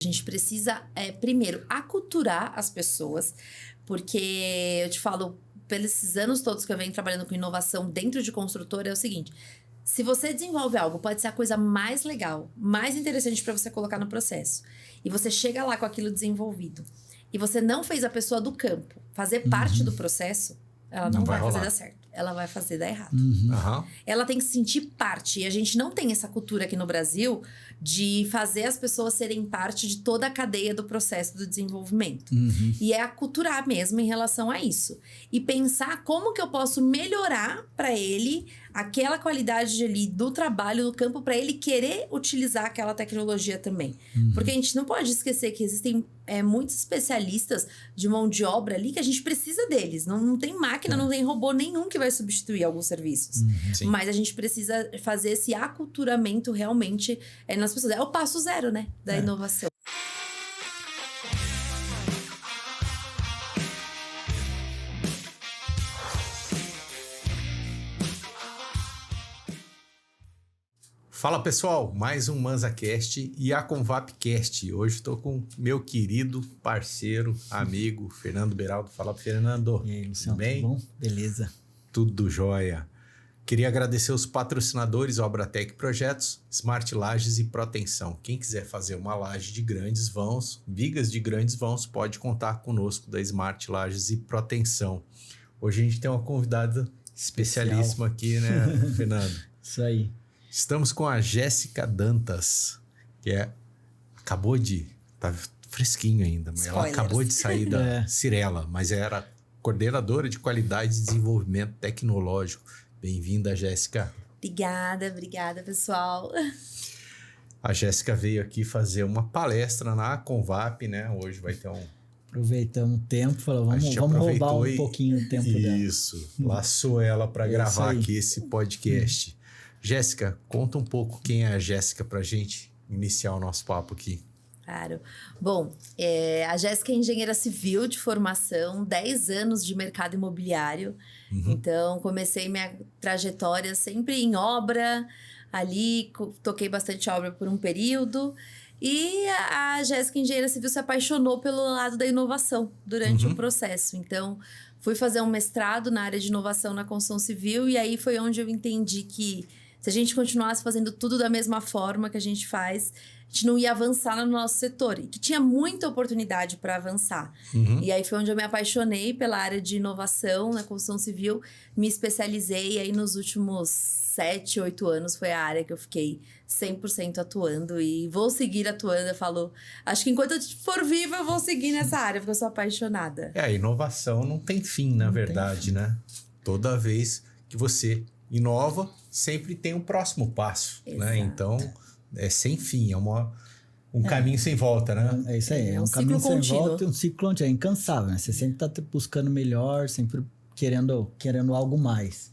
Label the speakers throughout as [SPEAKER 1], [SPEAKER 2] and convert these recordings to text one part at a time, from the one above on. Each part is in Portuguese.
[SPEAKER 1] A gente precisa, primeiro, aculturar as pessoas, porque eu te falo, pelos anos todos que eu venho trabalhando com inovação dentro de construtora, é o seguinte: se você desenvolve algo, pode ser a coisa mais legal, mais interessante para você colocar no processo, e você chega lá com aquilo desenvolvido, e você não fez a pessoa do campo fazer parte do processo, ela não vai fazer dar certo. Ela vai fazer dar errado. Ela tem que se sentir parte. E a gente não tem essa cultura aqui no Brasil de fazer as pessoas serem parte de toda a cadeia do processo do desenvolvimento. E é aculturar mesmo em relação a isso. E pensar como que eu posso melhorar para ele aquela qualidade ali do trabalho no campo, para ele querer utilizar aquela tecnologia também. Porque a gente não pode esquecer que existem muitos especialistas de mão de obra ali que a gente precisa deles. Não tem máquina, não tem robô nenhum que vai substituir alguns serviços. Mas a gente precisa fazer esse aculturamento realmente nas pessoas. É o passo zero, né? Da inovação.
[SPEAKER 2] Fala pessoal, mais um ManzaCast e a ConvapCast. Hoje estou com meu querido parceiro, amigo, Fernando Beraldo. Fala, Fernando.
[SPEAKER 3] E aí, Luciano,
[SPEAKER 2] tudo bem?
[SPEAKER 3] Tudo bom? Beleza.
[SPEAKER 2] Tudo jóia. Queria agradecer os patrocinadores Obratec Projetos, Smart Lajes e Protenção. Quem quiser fazer uma laje de grandes vãos, vigas de grandes vãos, pode contar conosco da Smart Lajes e Protenção. Hoje a gente tem uma convidada especialíssima aqui, né, Fernando?
[SPEAKER 3] Isso aí.
[SPEAKER 2] Estamos com a Jéssica Dantas, que acabou de... Tá fresquinho ainda, mas ela acabou de sair da Cyrela, mas era coordenadora de qualidade e desenvolvimento tecnológico. Bem-vinda, Jéssica.
[SPEAKER 1] Obrigada, pessoal.
[SPEAKER 2] A Jéssica veio aqui fazer uma palestra na Convap, né? Hoje vai ter
[SPEAKER 3] Aproveitamos o tempo, falou, vamos roubar um pouquinho o tempo dela.
[SPEAKER 2] Isso, laçou ela para gravar aqui esse podcast. Jéssica, conta um pouco quem é a Jéssica pra gente iniciar o nosso papo aqui.
[SPEAKER 1] Claro. Bom, a Jéssica é engenheira civil de formação, 10 anos de mercado imobiliário. Então, comecei minha trajetória sempre em obra, ali toquei bastante obra por um período. E a Jéssica, engenheira civil, se apaixonou pelo lado da inovação durante o processo. Então, fui fazer um mestrado na área de inovação na construção civil, e aí foi onde eu entendi que se a gente continuasse fazendo tudo da mesma forma que a gente faz, a gente não ia avançar no nosso setor. E que tinha muita oportunidade para avançar. E aí foi onde eu me apaixonei pela área de inovação na construção civil. Me especializei, e aí nos últimos 7, 8 anos foi a área que eu fiquei 100% atuando. E vou seguir atuando, eu falo... Acho que enquanto eu for viva, eu vou seguir nessa área, porque eu sou apaixonada.
[SPEAKER 2] A inovação não tem fim, na verdade, né? Toda vez que você inova, sempre tem um próximo passo, né? Então, é sem fim, é um caminho sem volta, né?
[SPEAKER 3] É isso aí, é um caminho sem volta e um ciclo contínuo, é incansável, né? Você sempre tá buscando melhor, sempre querendo algo mais.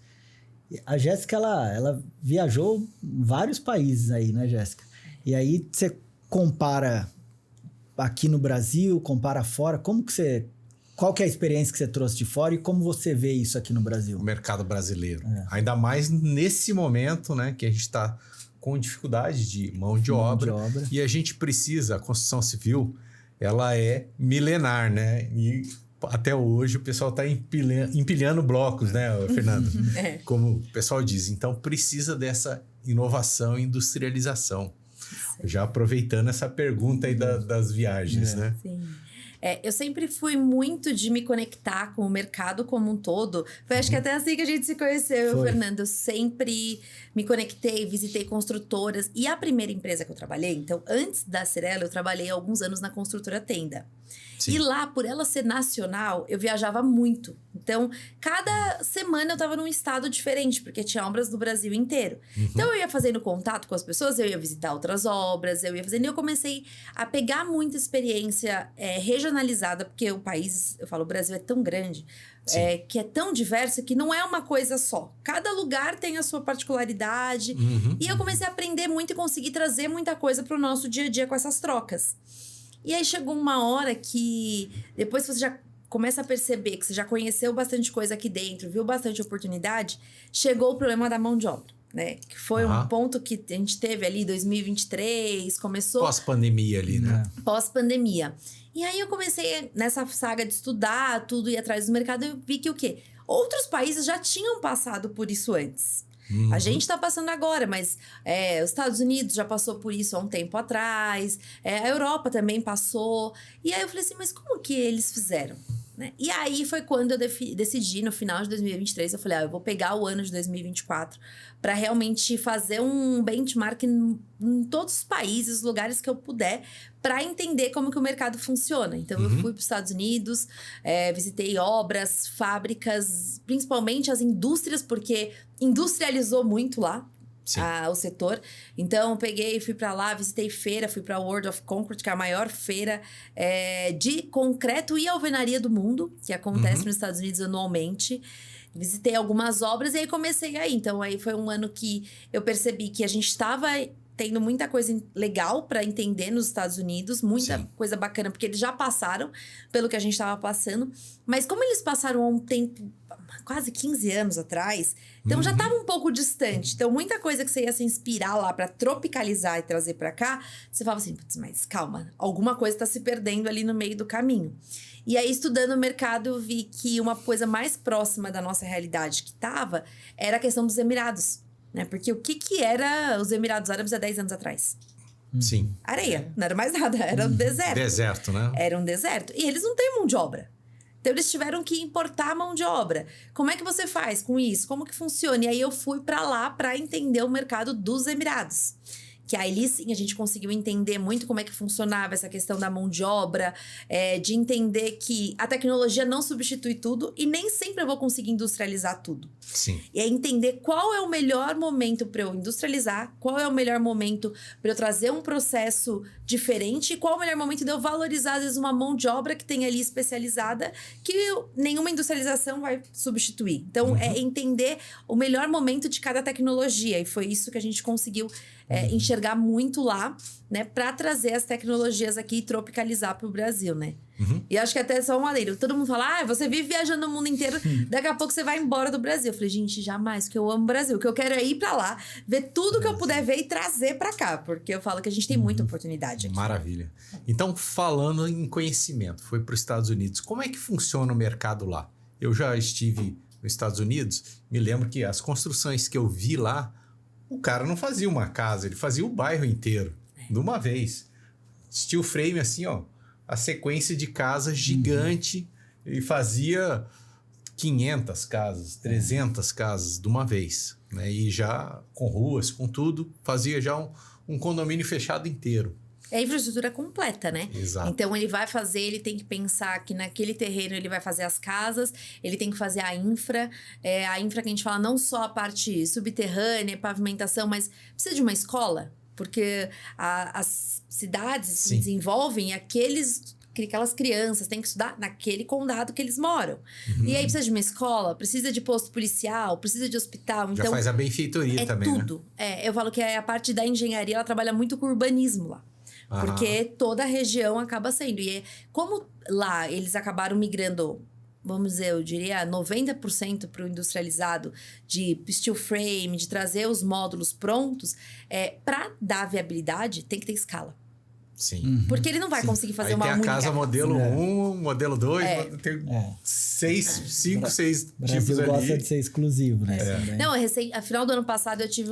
[SPEAKER 3] A Jéssica, ela viajou em vários países aí, né, Jéssica? E aí você compara aqui no Brasil, compara fora, qual que é a experiência que você trouxe de fora e como você vê isso aqui no Brasil?
[SPEAKER 2] O mercado brasileiro. Ainda mais nesse momento, né, que a gente está com dificuldade de mão de obra. E a gente precisa, a construção civil, ela é milenar, né? E até hoje o pessoal está empilhando blocos, né, Fernando? Como o pessoal diz. Então precisa dessa inovação e industrialização. Já aproveitando essa pergunta aí das viagens, né?
[SPEAKER 1] Sim. Eu sempre fui muito de me conectar com o mercado como um todo. Foi acho que até assim que a gente se conheceu, Fernando. Eu sempre me conectei, visitei construtoras. E a primeira empresa que eu trabalhei, então antes da Cyrela, eu trabalhei alguns anos na construtora Tenda. Sim. E lá, por ela ser nacional, eu viajava muito. Então, cada semana eu estava num estado diferente, porque tinha obras do Brasil inteiro. Então, eu ia fazendo contato com as pessoas, eu ia visitar outras obras, eu ia fazendo... E eu comecei a pegar muita experiência regionalizada, porque o país, eu falo, o Brasil é tão grande, que é tão diverso, que não é uma coisa só. Cada lugar tem a sua particularidade. E eu comecei a aprender muito e consegui trazer muita coisa para o nosso dia a dia com essas trocas. E aí chegou uma hora que, depois que você já começa a perceber que você já conheceu bastante coisa aqui dentro, viu bastante oportunidade, chegou o problema da mão de obra. né? Que foi um ponto que a gente teve ali, 2023, começou...
[SPEAKER 2] Pós-pandemia ali, né?
[SPEAKER 1] Pós-pandemia. E aí eu comecei nessa saga de estudar tudo, ir atrás do mercado, e vi que o quê? Outros países já tinham passado por isso antes. A gente está passando agora, mas os Estados Unidos já passou por isso há um tempo atrás, a Europa também passou. E aí eu falei assim, mas como que eles fizeram? Né? E aí foi quando eu decidi, no final de 2023, eu falei, eu vou pegar o ano de 2024 para realmente fazer um benchmark em todos os países, lugares que eu puder, para entender como que o mercado funciona. Então, eu fui para os Estados Unidos, visitei obras, fábricas, principalmente as indústrias, porque industrializou muito lá. O setor. Então, peguei, fui para lá, visitei feira, fui para a World of Concrete, que é a maior feira de concreto e alvenaria do mundo, que acontece nos Estados Unidos anualmente. Visitei algumas obras e aí comecei aí. Então, aí foi um ano que eu percebi que a gente estava tendo muita coisa legal para entender nos Estados Unidos, muita coisa bacana, porque eles já passaram pelo que a gente estava passando. Mas como eles passaram há um tempo, quase 15 anos atrás, então já estava um pouco distante. Então, muita coisa que você ia se inspirar lá para tropicalizar e trazer para cá, você falava assim, putz, mas calma, alguma coisa está se perdendo ali no meio do caminho. E aí, estudando o mercado, eu vi que uma coisa mais próxima da nossa realidade que estava era a questão dos Emirados. Né? Porque o que era os Emirados Árabes há 10 anos atrás?
[SPEAKER 2] Sim.
[SPEAKER 1] Areia, não era mais nada, era um deserto.
[SPEAKER 2] Deserto, né?
[SPEAKER 1] Era um deserto. E eles não têm mão de obra. Então, eles tiveram que importar mão de obra. Como é que você faz com isso? Como que funciona? E aí, eu fui para lá para entender o mercado dos Emirados. Que aí, sim, a gente conseguiu entender muito como é que funcionava essa questão da mão de obra, de entender que a tecnologia não substitui tudo e nem sempre eu vou conseguir industrializar tudo.
[SPEAKER 2] Sim.
[SPEAKER 1] E aí entender qual é o melhor momento para eu industrializar, qual é o melhor momento para eu trazer um processo diferente e qual é o melhor momento de eu valorizar, às vezes, uma mão de obra que tem ali especializada que nenhuma industrialização vai substituir. Então, é entender o melhor momento de cada tecnologia. E foi isso que a gente conseguiu enxergar muito lá, né? Para trazer as tecnologias aqui e tropicalizar para o Brasil, né? E acho que até só um adendo. Todo mundo fala, você vive viajando no mundo inteiro, daqui a pouco você vai embora do Brasil. Eu falei, gente, jamais, porque eu amo o Brasil. O que eu quero é ir para lá, ver tudo que eu puder ver e trazer para cá. Porque eu falo que a gente tem muita oportunidade aqui.
[SPEAKER 2] Maravilha. Então, falando em conhecimento, foi para os Estados Unidos. Como é que funciona o mercado lá? Eu já estive nos Estados Unidos, me lembro que as construções que eu vi lá, o cara não fazia uma casa, ele fazia o bairro inteiro, de uma vez. Steel frame, assim, ó, a sequência de casas gigante, e fazia 500 casas, 300 casas de uma vez, né? E já com ruas, com tudo, fazia já um condomínio fechado inteiro.
[SPEAKER 1] É a infraestrutura completa, né?
[SPEAKER 2] Exato.
[SPEAKER 1] Então, ele vai fazer, ele tem que pensar que naquele terreno ele vai fazer as casas, ele tem que fazer a infra que a gente fala não só a parte subterrânea, pavimentação, mas precisa de uma escola, porque as cidades se desenvolvem e aquelas crianças têm que estudar naquele condado que eles moram. E aí precisa de uma escola, precisa de posto policial, precisa de hospital. Então,
[SPEAKER 2] já faz a benfeitoria também,
[SPEAKER 1] tudo.
[SPEAKER 2] né?
[SPEAKER 1] Eu falo que a parte da engenharia, ela trabalha muito com urbanismo lá. Porque toda a região acaba sendo. E como lá eles acabaram migrando, vamos dizer, eu diria 90% para o industrializado de steel frame, de trazer os módulos prontos, para dar viabilidade, tem que ter escala.
[SPEAKER 2] Sim.
[SPEAKER 1] Porque ele não vai conseguir fazer uma única
[SPEAKER 2] casa. Aí tem a casa modelo 1, modelo 2, tem 5, 6 tipos ali.
[SPEAKER 3] O Brasil gosta de ser exclusivo, né?
[SPEAKER 1] Não, a final do ano passado eu tive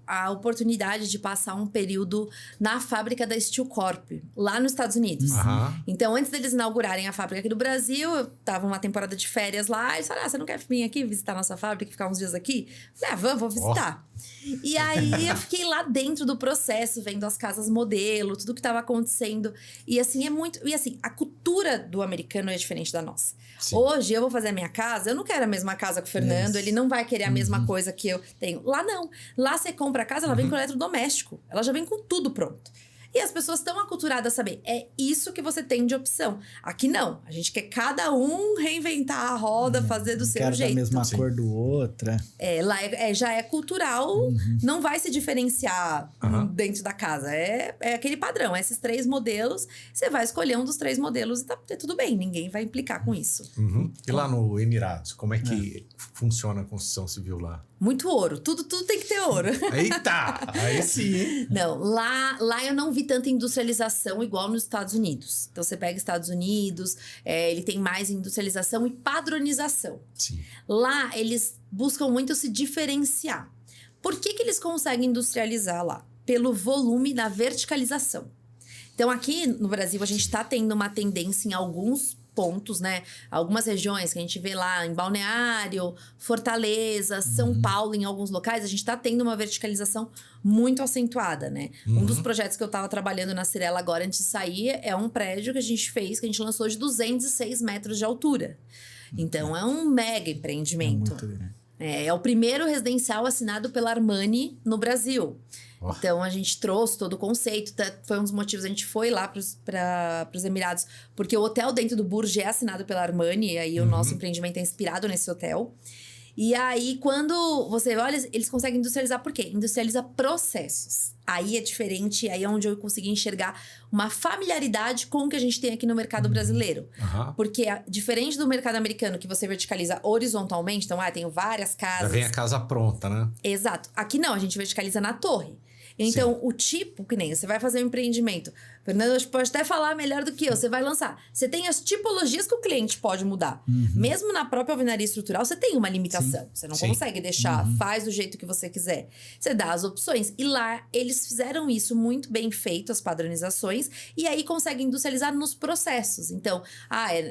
[SPEAKER 1] a oportunidade de passar um período na fábrica da Steel Corp, lá nos Estados Unidos. Então, antes deles inaugurarem a fábrica aqui do Brasil, eu tava uma temporada de férias lá, e eles falaram, você não quer vir aqui visitar a nossa fábrica e ficar uns dias aqui? Eu falei, vou visitar. E aí, eu fiquei lá dentro do processo, vendo as casas modelo, tudo que tava acontecendo. E assim, E assim, a cultura do americano é diferente da nossa. Sim. Hoje, eu vou fazer a minha casa, eu não quero a mesma casa que o Fernando, ele não vai querer a mesma coisa que eu tenho. Lá não. Lá você compra a casa, ela vem com eletrodoméstico. Ela já vem com tudo pronto. E as pessoas estão aculturadas a saber, é isso que você tem de opção. Aqui não, a gente quer cada um reinventar a roda, fazer do seu jeito.
[SPEAKER 3] Da mesma cor do outra.
[SPEAKER 1] Lá já é cultural, não vai se diferenciar dentro da casa. É aquele padrão, esses 3 modelos, você vai escolher um dos 3 modelos e tá tudo bem, ninguém vai implicar com isso.
[SPEAKER 2] E lá no Emirados, como é que funciona a construção civil lá?
[SPEAKER 1] Muito ouro, tudo tem que ter ouro.
[SPEAKER 2] Eita, aí sim.
[SPEAKER 1] Não, lá eu não vi tanta industrialização igual nos Estados Unidos. Então, você pega Estados Unidos, ele tem mais industrialização e padronização.
[SPEAKER 2] Sim.
[SPEAKER 1] Lá, eles buscam muito se diferenciar. Por que eles conseguem industrializar lá? Pelo volume da verticalização. Então, aqui no Brasil, a gente está tendo uma tendência em alguns pontos, né? Algumas regiões que a gente vê lá em Balneário, Fortaleza, São Paulo, em alguns locais, a gente tá tendo uma verticalização muito acentuada, né? Um dos projetos que eu tava trabalhando na Cirela agora, antes de sair, é um prédio que a gente lançou de 206 metros de altura. Então, é um mega empreendimento.
[SPEAKER 3] Muito grande.
[SPEAKER 1] É o primeiro residencial assinado pela Armani no Brasil. Então, a gente trouxe todo o conceito. Foi um dos motivos, a gente foi lá para os Emirados, porque o hotel dentro do Burj é assinado pela Armani, e aí o nosso empreendimento é inspirado nesse hotel. E aí, quando você olha, eles conseguem industrializar por quê? Industrializa processos. Aí é diferente, aí é onde eu consegui enxergar uma familiaridade com o que a gente tem aqui no mercado brasileiro. Porque, diferente do mercado americano, que você verticaliza horizontalmente, então, tenho várias casas.
[SPEAKER 2] Já vem a casa pronta, né?
[SPEAKER 1] Exato. Aqui não, a gente verticaliza na torre. Então, o tipo, que nem você vai fazer um empreendimento. Fernando pode até falar melhor do que eu. Você vai lançar. Você tem as tipologias que o cliente pode mudar. Mesmo na própria alvenaria estrutural, você tem uma limitação. Você não consegue deixar, faz do jeito que você quiser. Você dá as opções. E lá, eles fizeram isso muito bem feito, as padronizações. E aí, conseguem industrializar nos processos. Então,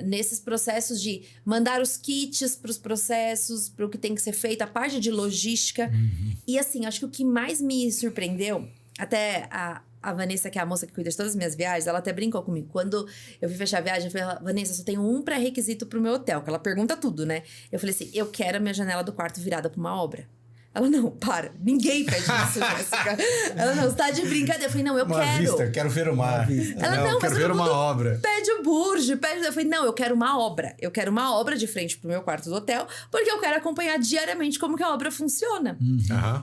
[SPEAKER 1] nesses processos de mandar os kits para os processos, para o que tem que ser feito, a parte de logística. E assim, acho que o que mais me surpreendeu, até a Vanessa, que é a moça que cuida de todas as minhas viagens, ela até brincou comigo. Quando eu fui fechar a viagem, eu falei, Vanessa, só tenho um pré-requisito pro meu hotel, que ela pergunta tudo, né? Eu falei assim, eu quero a minha janela do quarto virada pra uma obra. Ela, não, para. Ninguém pede isso, Jéssica. Ela, não, você tá de brincadeira. Eu falei, não, eu
[SPEAKER 2] uma
[SPEAKER 1] quero.
[SPEAKER 2] Vista, quero ver o mar.
[SPEAKER 1] Ela, não,
[SPEAKER 2] eu quero ver uma obra.
[SPEAKER 1] Pede o Burj, pede... Eu falei, não, eu quero uma obra. Eu quero uma obra de frente pro meu quarto do hotel, porque eu quero acompanhar diariamente como que a obra funciona.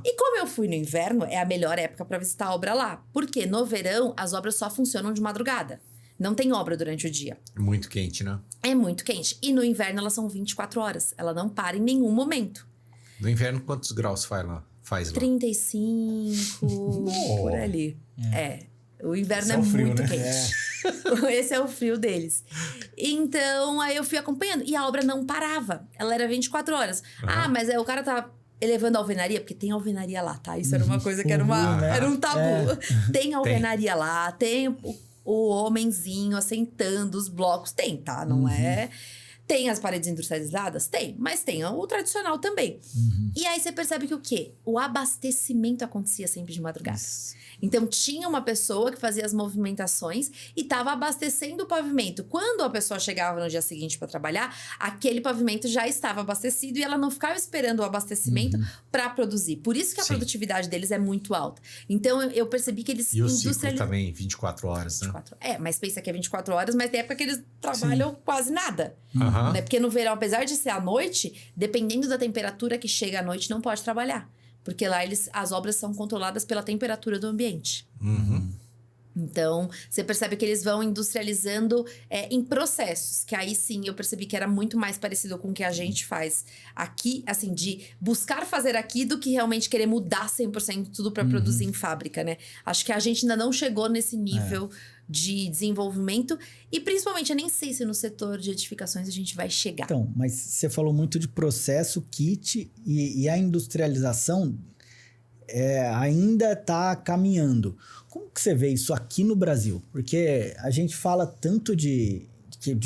[SPEAKER 1] E como eu fui no inverno, é a melhor época pra visitar a obra lá. Porque no verão, as obras só funcionam de madrugada. Não tem obra durante o dia.
[SPEAKER 2] É muito quente, né? É
[SPEAKER 1] muito quente. E no inverno, elas são 24 horas. Ela não para em nenhum momento.
[SPEAKER 2] No inverno, quantos graus faz lá?
[SPEAKER 1] 35, por ali. O inverno é
[SPEAKER 2] frio,
[SPEAKER 1] muito
[SPEAKER 2] né?
[SPEAKER 1] quente. Esse é o frio deles. Então, aí eu fui acompanhando. E a obra não parava. Ela era 24 horas. Mas o cara tá elevando a alvenaria, porque tem alvenaria lá, tá? Isso era uma coisa que era um tabu. Tem alvenaria lá, tem o homenzinho assentando os blocos. Tem, tá? Não é... Tem as paredes industrializadas? Tem. Mas tem o tradicional também. E aí você percebe que o quê? O abastecimento acontecia sempre de madrugada. Então, tinha uma pessoa que fazia as movimentações e estava abastecendo o pavimento. Quando a pessoa chegava no dia seguinte para trabalhar, aquele pavimento já estava abastecido e ela não ficava esperando o abastecimento para produzir. Por isso que a produtividade deles é muito alta. Então, eu percebi que eles
[SPEAKER 2] industrializam... E o ciclo também, 24 horas,
[SPEAKER 1] 24. Né? Mas pensa que é 24 horas, mas tem época que eles trabalham quase nada. Né? Porque no verão, apesar de ser à noite, dependendo da temperatura que chega à noite, não pode trabalhar. Porque lá as obras são controladas pela temperatura do ambiente. Então, você percebe que eles vão industrializando em processos. Que aí sim, eu percebi que era muito mais parecido com o que a gente faz aqui. Assim, de buscar fazer aqui do que realmente querer mudar 100% tudo para produzir em fábrica, né? Acho que a gente ainda não chegou nesse nível de desenvolvimento. E principalmente, eu nem sei se no setor de edificações a gente vai chegar.
[SPEAKER 3] Então, mas você falou muito de processo, kit e a industrialização ainda está caminhando. Como que você vê isso aqui no Brasil? Porque a gente fala tanto de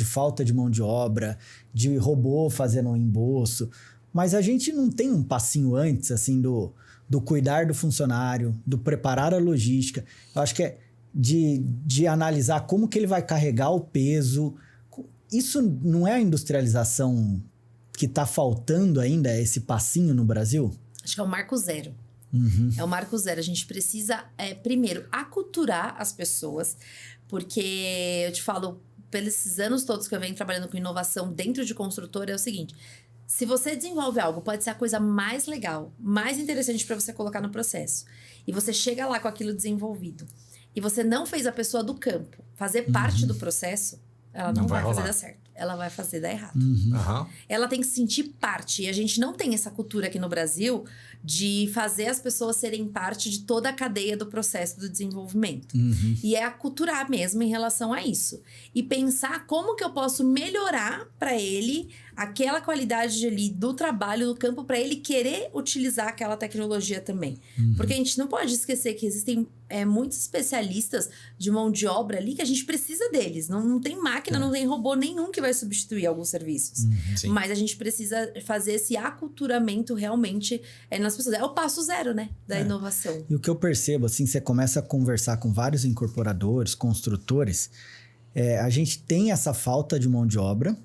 [SPEAKER 3] falta de mão de obra, de robô fazendo um embolso, mas a gente não tem um passinho antes, assim, do cuidar do funcionário, do preparar a logística. Eu acho que é de analisar como que ele vai carregar o peso. Isso não é a industrialização que está faltando ainda, esse passinho no Brasil?
[SPEAKER 1] Acho que é o marco zero. É o marco zero. A gente precisa, primeiro, aculturar as pessoas, porque eu te falo, pelos anos todos que eu venho trabalhando com inovação dentro de construtora, é o seguinte: se você desenvolve algo, pode ser a coisa mais legal, mais interessante para você colocar no processo, e você chega lá com aquilo desenvolvido, e você não fez a pessoa do campo fazer parte do processo, ela não vai fazer dar certo. Ela vai fazer dar errado. Ela tem que se sentir parte. E a gente não tem essa cultura aqui no Brasil de fazer as pessoas serem parte de toda a cadeia do processo do desenvolvimento. E é aculturar mesmo em relação a isso. E pensar como que eu posso melhorar para ele aquela qualidade ali do trabalho do campo, para ele querer utilizar aquela tecnologia também. Porque a gente não pode esquecer que existem muitos especialistas de mão de obra ali que a gente precisa deles. Não tem máquina, não tem robô nenhum que vai substituir alguns serviços. Mas a gente precisa fazer esse aculturamento realmente nas pessoas. É o passo zero, né? Da inovação.
[SPEAKER 3] E o que eu percebo, assim, você começa a conversar com vários incorporadores, construtores, a gente tem essa falta de mão de obra.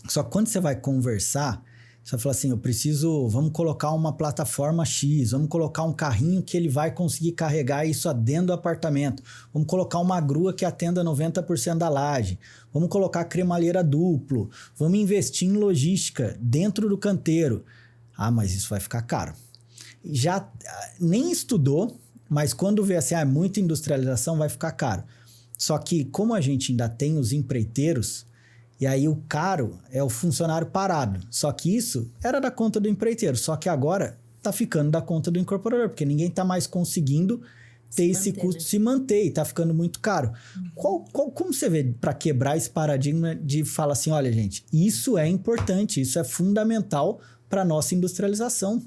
[SPEAKER 3] Só que quando você vai conversar, você vai falar assim, vamos colocar uma plataforma X, vamos colocar um carrinho que ele vai conseguir carregar isso dentro do apartamento, vamos colocar uma grua que atenda 90% da laje, vamos colocar cremalheira duplo, vamos investir em logística dentro do canteiro. Ah, mas isso vai ficar caro. Já nem estudou, mas quando vê assim, muita industrialização, vai ficar caro. Só que como a gente ainda tem os empreiteiros, e aí o caro é o funcionário parado. Só que isso era da conta do empreiteiro. Só que agora tá ficando da conta do incorporador, porque ninguém tá mais conseguindo ter esse custo, se manter, e tá ficando muito caro. Como você vê para quebrar esse paradigma de falar assim, olha gente, isso é importante, isso é fundamental para nossa industrialização?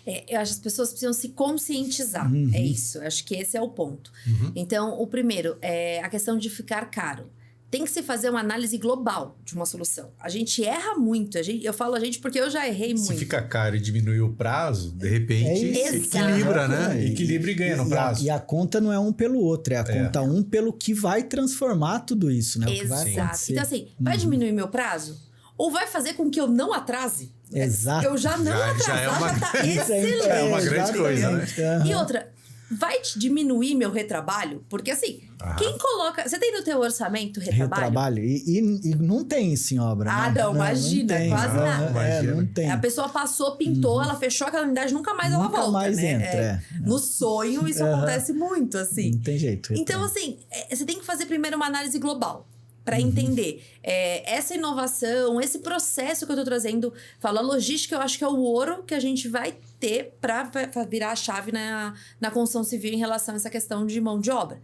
[SPEAKER 1] Eu acho que as pessoas precisam se conscientizar. É isso, eu acho que esse é o ponto. Então, o primeiro é a questão de ficar caro. Tem que se fazer uma análise global de uma solução. A gente erra muito. Eu falo a gente porque eu já errei muito.
[SPEAKER 2] Se fica caro e diminui o prazo, de repente se equilibra, né? Equilibra e ganha no prazo.
[SPEAKER 3] E a conta não é um pelo outro, é a conta um pelo que vai transformar tudo isso, né?
[SPEAKER 1] Exato. Então assim, vai diminuir meu prazo? Ou vai fazer com que eu não atrase?
[SPEAKER 3] Exato.
[SPEAKER 1] Eu já não atrasar, já tá excelente.
[SPEAKER 2] É uma grande coisa, né?
[SPEAKER 1] E outra, vai te diminuir meu retrabalho? Porque assim, quem coloca... Você tem no teu orçamento retrabalho?
[SPEAKER 3] E não tem isso em obra.
[SPEAKER 1] Não, imagina,
[SPEAKER 3] não
[SPEAKER 1] quase nada.
[SPEAKER 3] Não tem.
[SPEAKER 1] A pessoa passou, pintou, ela fechou aquela unidade, nunca mais ela volta,
[SPEAKER 3] mais
[SPEAKER 1] né?
[SPEAKER 3] entra,
[SPEAKER 1] No sonho isso acontece muito, assim.
[SPEAKER 3] Não tem jeito.
[SPEAKER 1] Então, assim, você tem que fazer primeiro uma análise global. Para entender essa inovação, esse processo que eu tô trazendo. Falo, a logística eu acho que é o ouro que a gente vai ter para virar a chave na construção civil em relação a essa questão de mão de obra.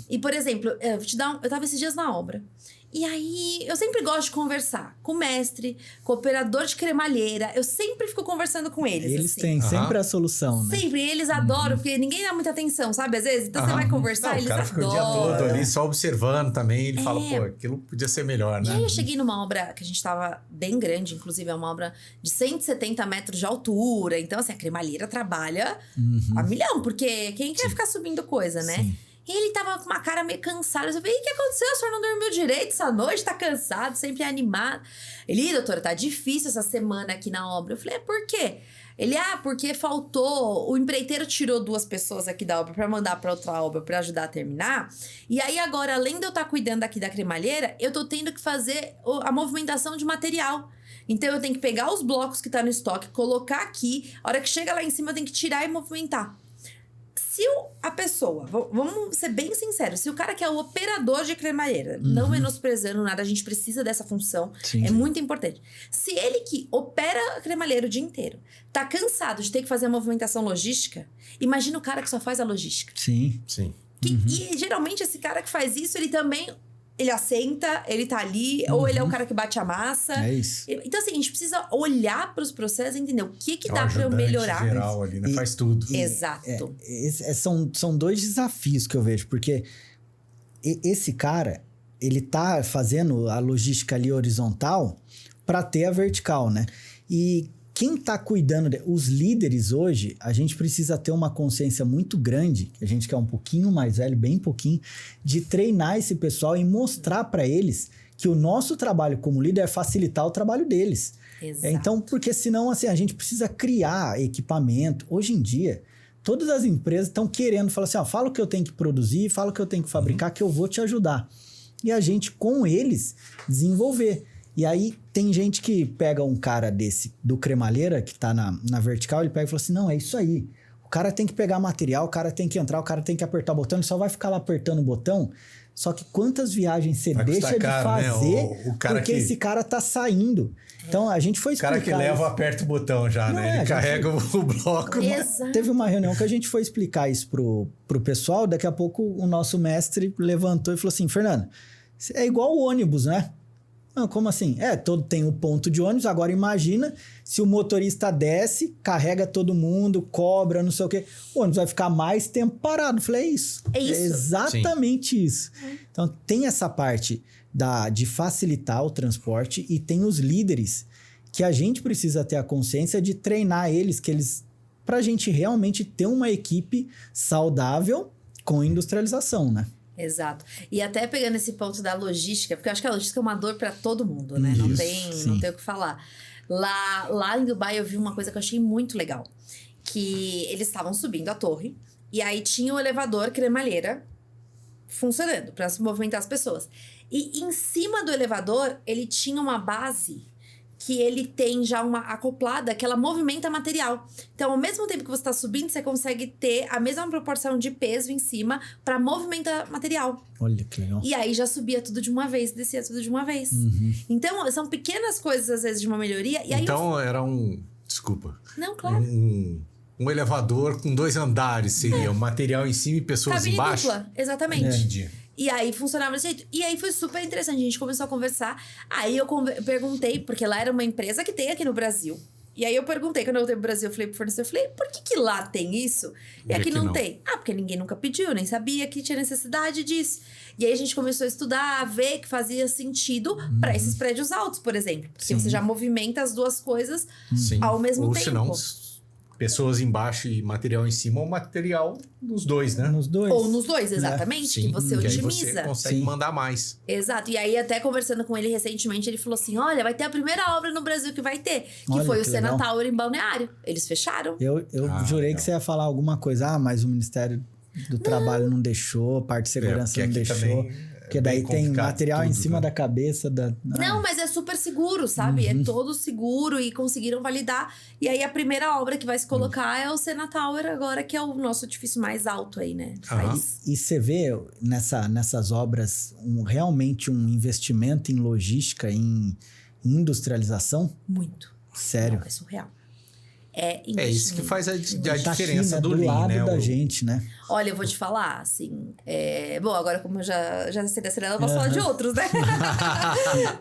[SPEAKER 1] E, por exemplo, eu tava esses dias na obra. E aí, eu sempre gosto de conversar com o mestre, com o operador de cremalheira. Eu sempre fico conversando com eles.
[SPEAKER 3] Eles
[SPEAKER 1] assim.
[SPEAKER 3] têm sempre a solução, né?
[SPEAKER 1] Sempre. Eles adoram, porque ninguém dá muita atenção, sabe? Às vezes, então você vai conversar, eles adoram.
[SPEAKER 2] O cara fica o dia todo ali só observando também. Ele fala, pô, aquilo podia ser melhor, né?
[SPEAKER 1] E aí eu cheguei numa obra que a gente tava bem grande, inclusive é uma obra de 170 metros de altura. Então, assim, a cremalheira trabalha a milhão, porque quem quer ficar subindo coisa, né?
[SPEAKER 3] Sim.
[SPEAKER 1] E ele tava com uma cara meio cansada. Eu falei, o que aconteceu? O senhor não dormiu direito essa noite? Tá cansado, sempre animado. Ele, doutora, tá difícil essa semana aqui na obra. Eu falei, por quê? Ele, porque faltou... O empreiteiro tirou 2 pessoas aqui da obra pra mandar pra outra obra pra ajudar a terminar. E aí agora, além de eu estar cuidando aqui da cremalheira, eu tô tendo que fazer a movimentação de material. Então eu tenho que pegar os blocos que tá no estoque, colocar aqui. A hora que chega lá em cima, eu tenho que tirar e movimentar. Se a pessoa, vamos ser bem sinceros, se o cara que é o operador de cremalheira, não menosprezando nada, a gente precisa dessa função, é muito importante. Se ele que opera a cremalheira o dia inteiro, tá cansado de ter que fazer a movimentação logística, imagina o cara que só faz a logística.
[SPEAKER 3] Sim.
[SPEAKER 1] E geralmente esse cara que faz isso, ele também... Ele assenta, ele tá ali, ou ele é o cara que bate a massa.
[SPEAKER 3] É isso.
[SPEAKER 1] Então, assim, a gente precisa olhar para os processos e entender o que dá para eu melhorar.
[SPEAKER 2] Geral ali, né? Faz tudo.
[SPEAKER 1] Exato.
[SPEAKER 3] São 2 desafios que eu vejo, porque esse cara, ele tá fazendo a logística ali horizontal para ter a vertical, né? E quem tá cuidando, os líderes hoje, a gente precisa ter uma consciência muito grande, a gente que é um pouquinho mais velho, bem pouquinho, de treinar esse pessoal e mostrar para eles que o nosso trabalho como líder é facilitar o trabalho deles.
[SPEAKER 1] Exato.
[SPEAKER 3] Então, porque senão, assim, a gente precisa criar equipamento. Hoje em dia, todas as empresas estão querendo, falar assim, ó, fala o que eu tenho que produzir, fala o que eu tenho que fabricar, que eu vou te ajudar. E a gente, com eles, desenvolver. E aí, tem gente que pega um cara desse, do cremalheira, que tá na vertical, ele pega e fala assim, não, é isso aí. O cara tem que pegar material, o cara tem que entrar, o cara tem que apertar o botão, ele só vai ficar lá apertando o botão. Só que quantas viagens você deixa de fazer, né? Porque esse cara tá saindo. Então, a gente foi explicar...
[SPEAKER 2] O cara que leva, aperta o botão já, né? Ele carrega o bloco.
[SPEAKER 1] Exato.
[SPEAKER 3] Teve uma reunião que a gente foi explicar isso pro pessoal, daqui a pouco o nosso mestre levantou e falou assim, Fernando, é igual o ônibus, né? Não, como assim? Todo tem um ponto de ônibus, agora imagina se o motorista desce, carrega todo mundo, cobra, não sei o quê, o ônibus vai ficar mais tempo parado. Eu falei, é isso.
[SPEAKER 1] É isso.
[SPEAKER 3] É exatamente isso. Então, tem essa parte de facilitar o transporte e tem os líderes que a gente precisa ter a consciência de treinar eles, pra gente realmente ter uma equipe saudável com industrialização, né?
[SPEAKER 1] Exato. E até pegando esse ponto da logística, porque eu acho que a logística é uma dor para todo mundo, né? Não tem o que falar. Lá em Dubai eu vi uma coisa que eu achei muito legal. Que eles estavam subindo a torre e aí tinha o elevador cremalheira funcionando para movimentar as pessoas. E em cima do elevador, ele tinha uma base que ele tem já uma acoplada que ela movimenta material. Então, ao mesmo tempo que você está subindo, você consegue ter a mesma proporção de peso em cima para movimentar material.
[SPEAKER 3] Olha que legal.
[SPEAKER 1] E aí já subia tudo de uma vez, descia tudo de uma vez. Então, são pequenas coisas, às vezes, de uma melhoria. E aí
[SPEAKER 2] era um... Desculpa.
[SPEAKER 1] Não, claro.
[SPEAKER 2] Um elevador com 2 andares seria. Material em cima e pessoas
[SPEAKER 1] cabine
[SPEAKER 2] embaixo.
[SPEAKER 1] Dupla, exatamente.
[SPEAKER 2] Entendi.
[SPEAKER 1] E aí funcionava desse jeito. E aí foi super interessante. A gente começou a conversar. Aí eu perguntei, porque lá era uma empresa que tem aqui no Brasil. E aí eu perguntei, quando eu voltei pro Brasil, eu falei pro fornecedor, por que lá tem isso? E aqui não tem? Porque ninguém nunca pediu, nem sabia que tinha necessidade disso. E aí a gente começou a estudar, a ver que fazia sentido para esses prédios altos, por exemplo. Porque você já movimenta as duas coisas ao mesmo tempo.
[SPEAKER 2] Ou senão... Pessoas embaixo e material em cima, ou material nos dois, né?
[SPEAKER 3] Nos dois.
[SPEAKER 1] Ou nos dois, exatamente. Que você otimiza.
[SPEAKER 2] Aí você consegue mandar mais.
[SPEAKER 1] Exato. E aí, até conversando com ele recentemente, ele falou assim, olha, vai ter a primeira obra no Brasil que vai ter. Que foi o Sena Tower em Balneário. Eles fecharam.
[SPEAKER 3] Eu jurei que você ia falar alguma coisa. Mas o Ministério do Trabalho não deixou, parte de segurança não deixou. Porque daí tem material em cima da cabeça da...
[SPEAKER 1] Não, mas é super seguro, sabe? É todo seguro e conseguiram validar. E aí a primeira obra que vai se colocar é o Sena Tower agora, que é o nosso edifício mais alto aí, né?
[SPEAKER 3] E você vê nessas obras realmente um investimento em logística, em industrialização?
[SPEAKER 1] Muito.
[SPEAKER 3] Sério?
[SPEAKER 1] Não, é surreal.
[SPEAKER 2] É isso que faz a diferença do
[SPEAKER 3] Lean,
[SPEAKER 2] lado
[SPEAKER 3] né? Da gente, né?
[SPEAKER 1] Olha, eu vou te falar, assim... Bom, agora como eu já sei da Serena, eu posso falar de outros, né?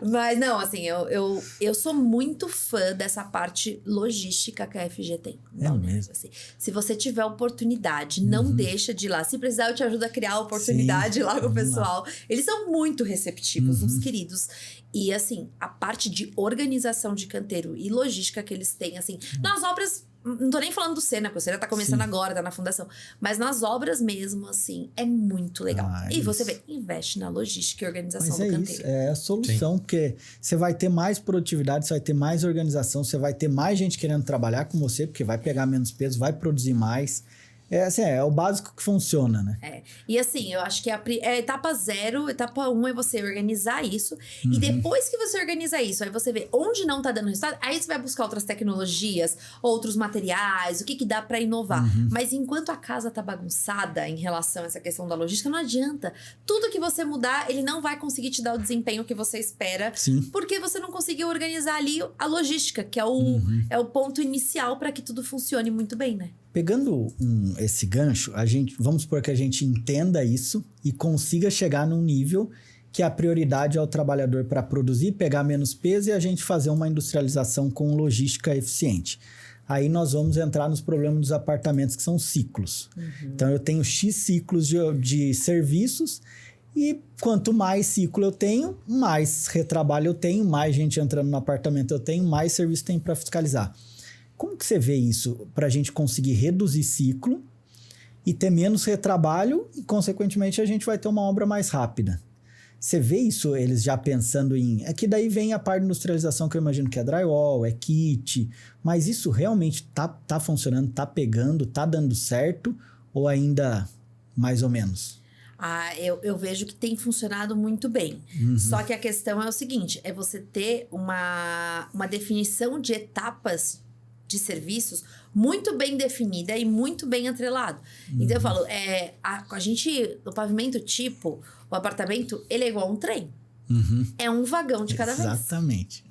[SPEAKER 1] Mas não, assim, eu sou muito fã dessa parte logística que a FG tem.
[SPEAKER 3] Mesmo.
[SPEAKER 1] Assim, se você tiver oportunidade, não deixa de ir lá. Se precisar, eu te ajudo a criar a oportunidade lá com o pessoal. Eles são muito receptivos, uns queridos. E, assim, a parte de organização de canteiro e logística que eles têm, assim... Nas obras, não tô nem falando do Sena, porque o Sena tá começando agora, tá na fundação. Mas nas obras mesmo, assim, é muito legal. E você vê, investe na logística e organização do canteiro.
[SPEAKER 3] Isso, é a solução, porque você vai ter mais produtividade, você vai ter mais organização, você vai ter mais gente querendo trabalhar com você, porque vai pegar menos peso, vai produzir mais... É o básico que funciona, né?
[SPEAKER 1] E assim, eu acho que a etapa 0, etapa 1 é você organizar isso. E depois que você organiza isso, aí você vê onde não tá dando resultado, aí você vai buscar outras tecnologias, outros materiais, o que dá pra inovar. Mas enquanto a casa tá bagunçada em relação a essa questão da logística, não adianta. Tudo que você mudar, ele não vai conseguir te dar o desempenho que você espera. Porque você não conseguiu organizar ali a logística, que é o ponto inicial para que tudo funcione muito bem, né?
[SPEAKER 3] Pegando esse gancho, vamos supor que a gente entenda isso e consiga chegar num nível que a prioridade é o trabalhador para produzir, pegar menos peso e a gente fazer uma industrialização com logística eficiente. Aí nós vamos entrar nos problemas dos apartamentos, que são ciclos. Então, eu tenho X ciclos de serviços e quanto mais ciclo eu tenho, mais retrabalho eu tenho, mais gente entrando no apartamento eu tenho, mais serviço tem para fiscalizar. Como que você vê isso para a gente conseguir reduzir ciclo e ter menos retrabalho e, consequentemente, a gente vai ter uma obra mais rápida? Você vê isso, eles já pensando em... É que daí vem a parte de industrialização, que eu imagino que é drywall, é kit, mas isso realmente tá funcionando, tá pegando, tá dando certo, ou ainda mais ou menos?
[SPEAKER 1] Eu vejo que tem funcionado muito bem. Só que a questão é o seguinte, é você ter uma definição de etapas de serviços muito bem definida e muito bem atrelado. Então eu falo, a gente, o pavimento tipo, o apartamento, ele é igual a um trem. É um vagão de cada vez.
[SPEAKER 3] Exatamente.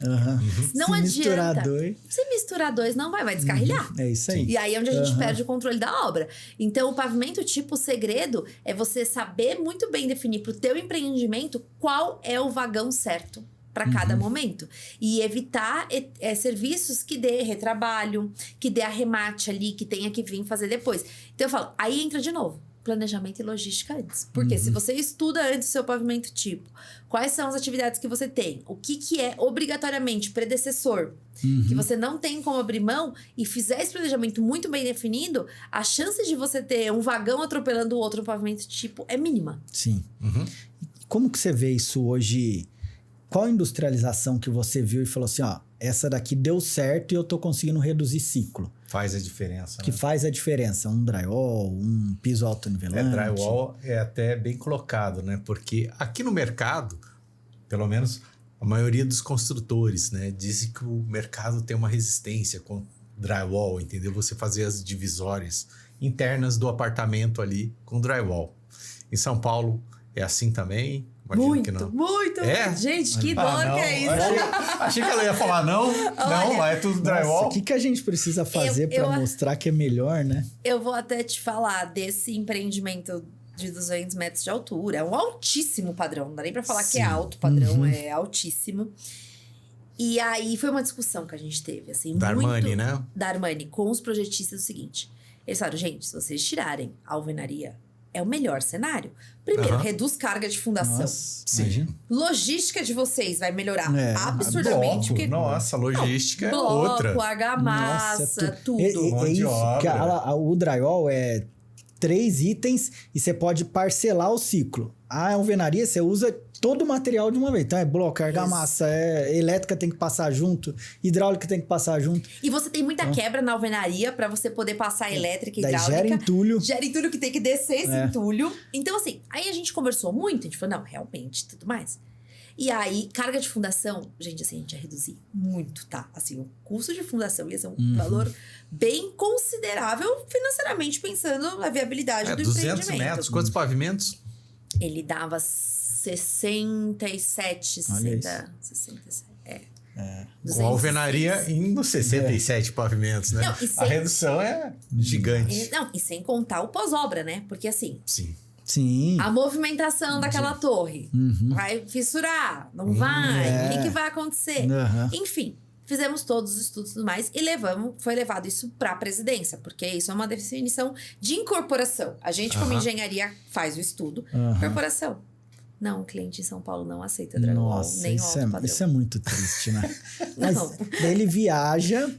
[SPEAKER 1] Não
[SPEAKER 3] Se
[SPEAKER 1] adianta.
[SPEAKER 3] Misturar dois...
[SPEAKER 1] Se misturar dois, não vai descarrilhar.
[SPEAKER 3] É isso aí.
[SPEAKER 1] E aí é onde a gente perde o controle da obra. Então, o pavimento tipo, o segredo é você saber muito bem definir para o teu empreendimento qual é o vagão certo para cada momento. E evitar serviços que dê retrabalho, que dê arremate ali, que tenha que vir fazer depois. Então, eu falo, aí entra de novo. Planejamento e logística antes. Porque se você estuda antes o seu pavimento tipo, quais são as atividades que você tem, o que é obrigatoriamente predecessor, que você não tem como abrir mão, e fizer esse planejamento muito bem definido, a chance de você ter um vagão atropelando o outro no pavimento tipo é mínima.
[SPEAKER 3] Sim. Como que você vê isso hoje? Qual a industrialização que você viu e falou assim, ó, essa daqui deu certo e eu tô conseguindo reduzir ciclo?
[SPEAKER 2] Faz a diferença,
[SPEAKER 3] que faz a diferença, um drywall, um piso autonivelante.
[SPEAKER 2] Drywall é até bem colocado, né? Porque aqui no mercado, pelo menos a maioria dos construtores, né, dizem que o mercado tem uma resistência com drywall, entendeu? Você fazer as divisórias internas do apartamento ali com drywall. Em São Paulo é assim também? Imagino
[SPEAKER 1] muito,
[SPEAKER 2] que não.
[SPEAKER 1] muito.
[SPEAKER 2] É?
[SPEAKER 1] Gente, que dor que é isso.
[SPEAKER 2] Achei que ela ia falar não. Não, é tudo drywall.
[SPEAKER 3] O que a gente precisa fazer para mostrar que é melhor, né?
[SPEAKER 1] Eu vou até te falar desse empreendimento de 200 metros de altura. É um altíssimo padrão. Não dá nem pra falar que é alto padrão, é altíssimo. E aí foi uma discussão que a gente teve, assim,
[SPEAKER 2] da
[SPEAKER 1] muito...
[SPEAKER 2] Armani, né?
[SPEAKER 1] Da Armani, com os projetistas, o seguinte. Eles falaram, gente, se vocês tirarem a alvenaria, é o melhor cenário. Primeiro, reduz carga de fundação.
[SPEAKER 3] Nossa,
[SPEAKER 2] sim.
[SPEAKER 1] Logística de vocês vai melhorar absurdamente.
[SPEAKER 2] Bloco, nossa, logística é outra.
[SPEAKER 1] Bloco, argamassa, tudo.
[SPEAKER 3] É isso, o drywall é 3 itens e você pode parcelar o ciclo. A alvenaria, você usa todo o material de uma vez. Então, é bloco, é argamassa, elétrica tem que passar junto, hidráulica tem que passar junto.
[SPEAKER 1] E você tem muita quebra na alvenaria para você poder passar elétrica e hidráulica.
[SPEAKER 3] Gera entulho.
[SPEAKER 1] Gera entulho que tem que descer esse entulho. Então, assim, aí a gente conversou muito, a gente falou, não, realmente, tudo mais. E aí, carga de fundação, gente, assim, a gente ia reduzir muito, tá? Assim, o custo de fundação ia ser um valor bem considerável financeiramente, pensando na viabilidade do
[SPEAKER 2] 200
[SPEAKER 1] empreendimento.
[SPEAKER 2] metros, quantos pavimentos?
[SPEAKER 1] Ele dava 67, 60, 67,
[SPEAKER 2] Com a alvenaria indo 67 pavimentos, né?
[SPEAKER 1] Não,
[SPEAKER 2] a redução é gigante.
[SPEAKER 1] E sem contar o pós-obra, né? Porque assim...
[SPEAKER 3] Sim.
[SPEAKER 1] A movimentação daquela torre vai fissurar, não vai? O que vai acontecer? Enfim, fizemos todos os estudos e tudo mais e foi levado isso para a presidência, porque isso é uma definição de incorporação. A gente, como engenharia, faz o estudo. Incorporação. Não, o cliente em São Paulo não aceita drywall, nem alto padrão.
[SPEAKER 3] Isso é muito triste, né? Mas ele viaja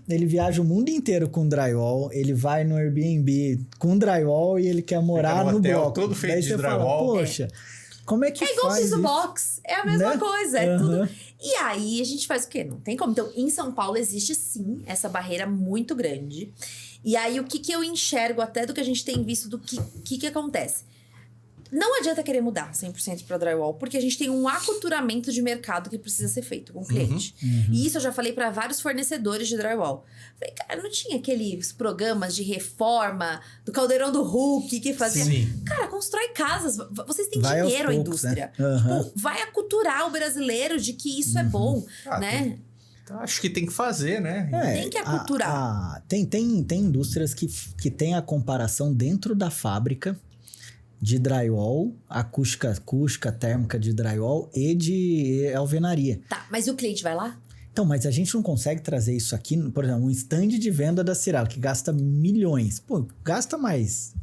[SPEAKER 3] o mundo inteiro com drywall, ele vai no Airbnb com drywall e ele quer morar no bloco.
[SPEAKER 2] Todo feito
[SPEAKER 3] daí
[SPEAKER 2] de
[SPEAKER 3] você
[SPEAKER 2] drywall.
[SPEAKER 3] Fala, poxa, como é que faz
[SPEAKER 1] igual piso
[SPEAKER 3] isso?
[SPEAKER 1] box, é a mesma coisa, é tudo. E aí a gente faz o quê? Não tem como. Então, em São Paulo existe sim essa barreira muito grande. E aí o que eu enxergo até do que a gente tem visto do que acontece? Não adianta querer mudar 100% para drywall, porque a gente tem um aculturamento de mercado que precisa ser feito com o cliente. E isso eu já falei para vários fornecedores de drywall. Falei, cara, não tinha aqueles programas de reforma do Caldeirão do Hulk que fazia...
[SPEAKER 2] Sim.
[SPEAKER 1] Cara, constrói casas. Vocês têm dinheiro, a indústria.
[SPEAKER 3] Né?
[SPEAKER 1] Tipo, vai aculturar o brasileiro de que isso é bom, né?
[SPEAKER 2] Acho que tem que fazer, né?
[SPEAKER 1] Tem que aculturar.
[SPEAKER 3] Tem indústrias que tem a comparação dentro da fábrica de drywall, acústica térmica de drywall e de alvenaria.
[SPEAKER 1] Tá, mas e o cliente vai lá?
[SPEAKER 3] Então, mas a gente não consegue trazer isso aqui, por exemplo, um stand de venda da Cirala, que gasta milhões. Pô, gasta mais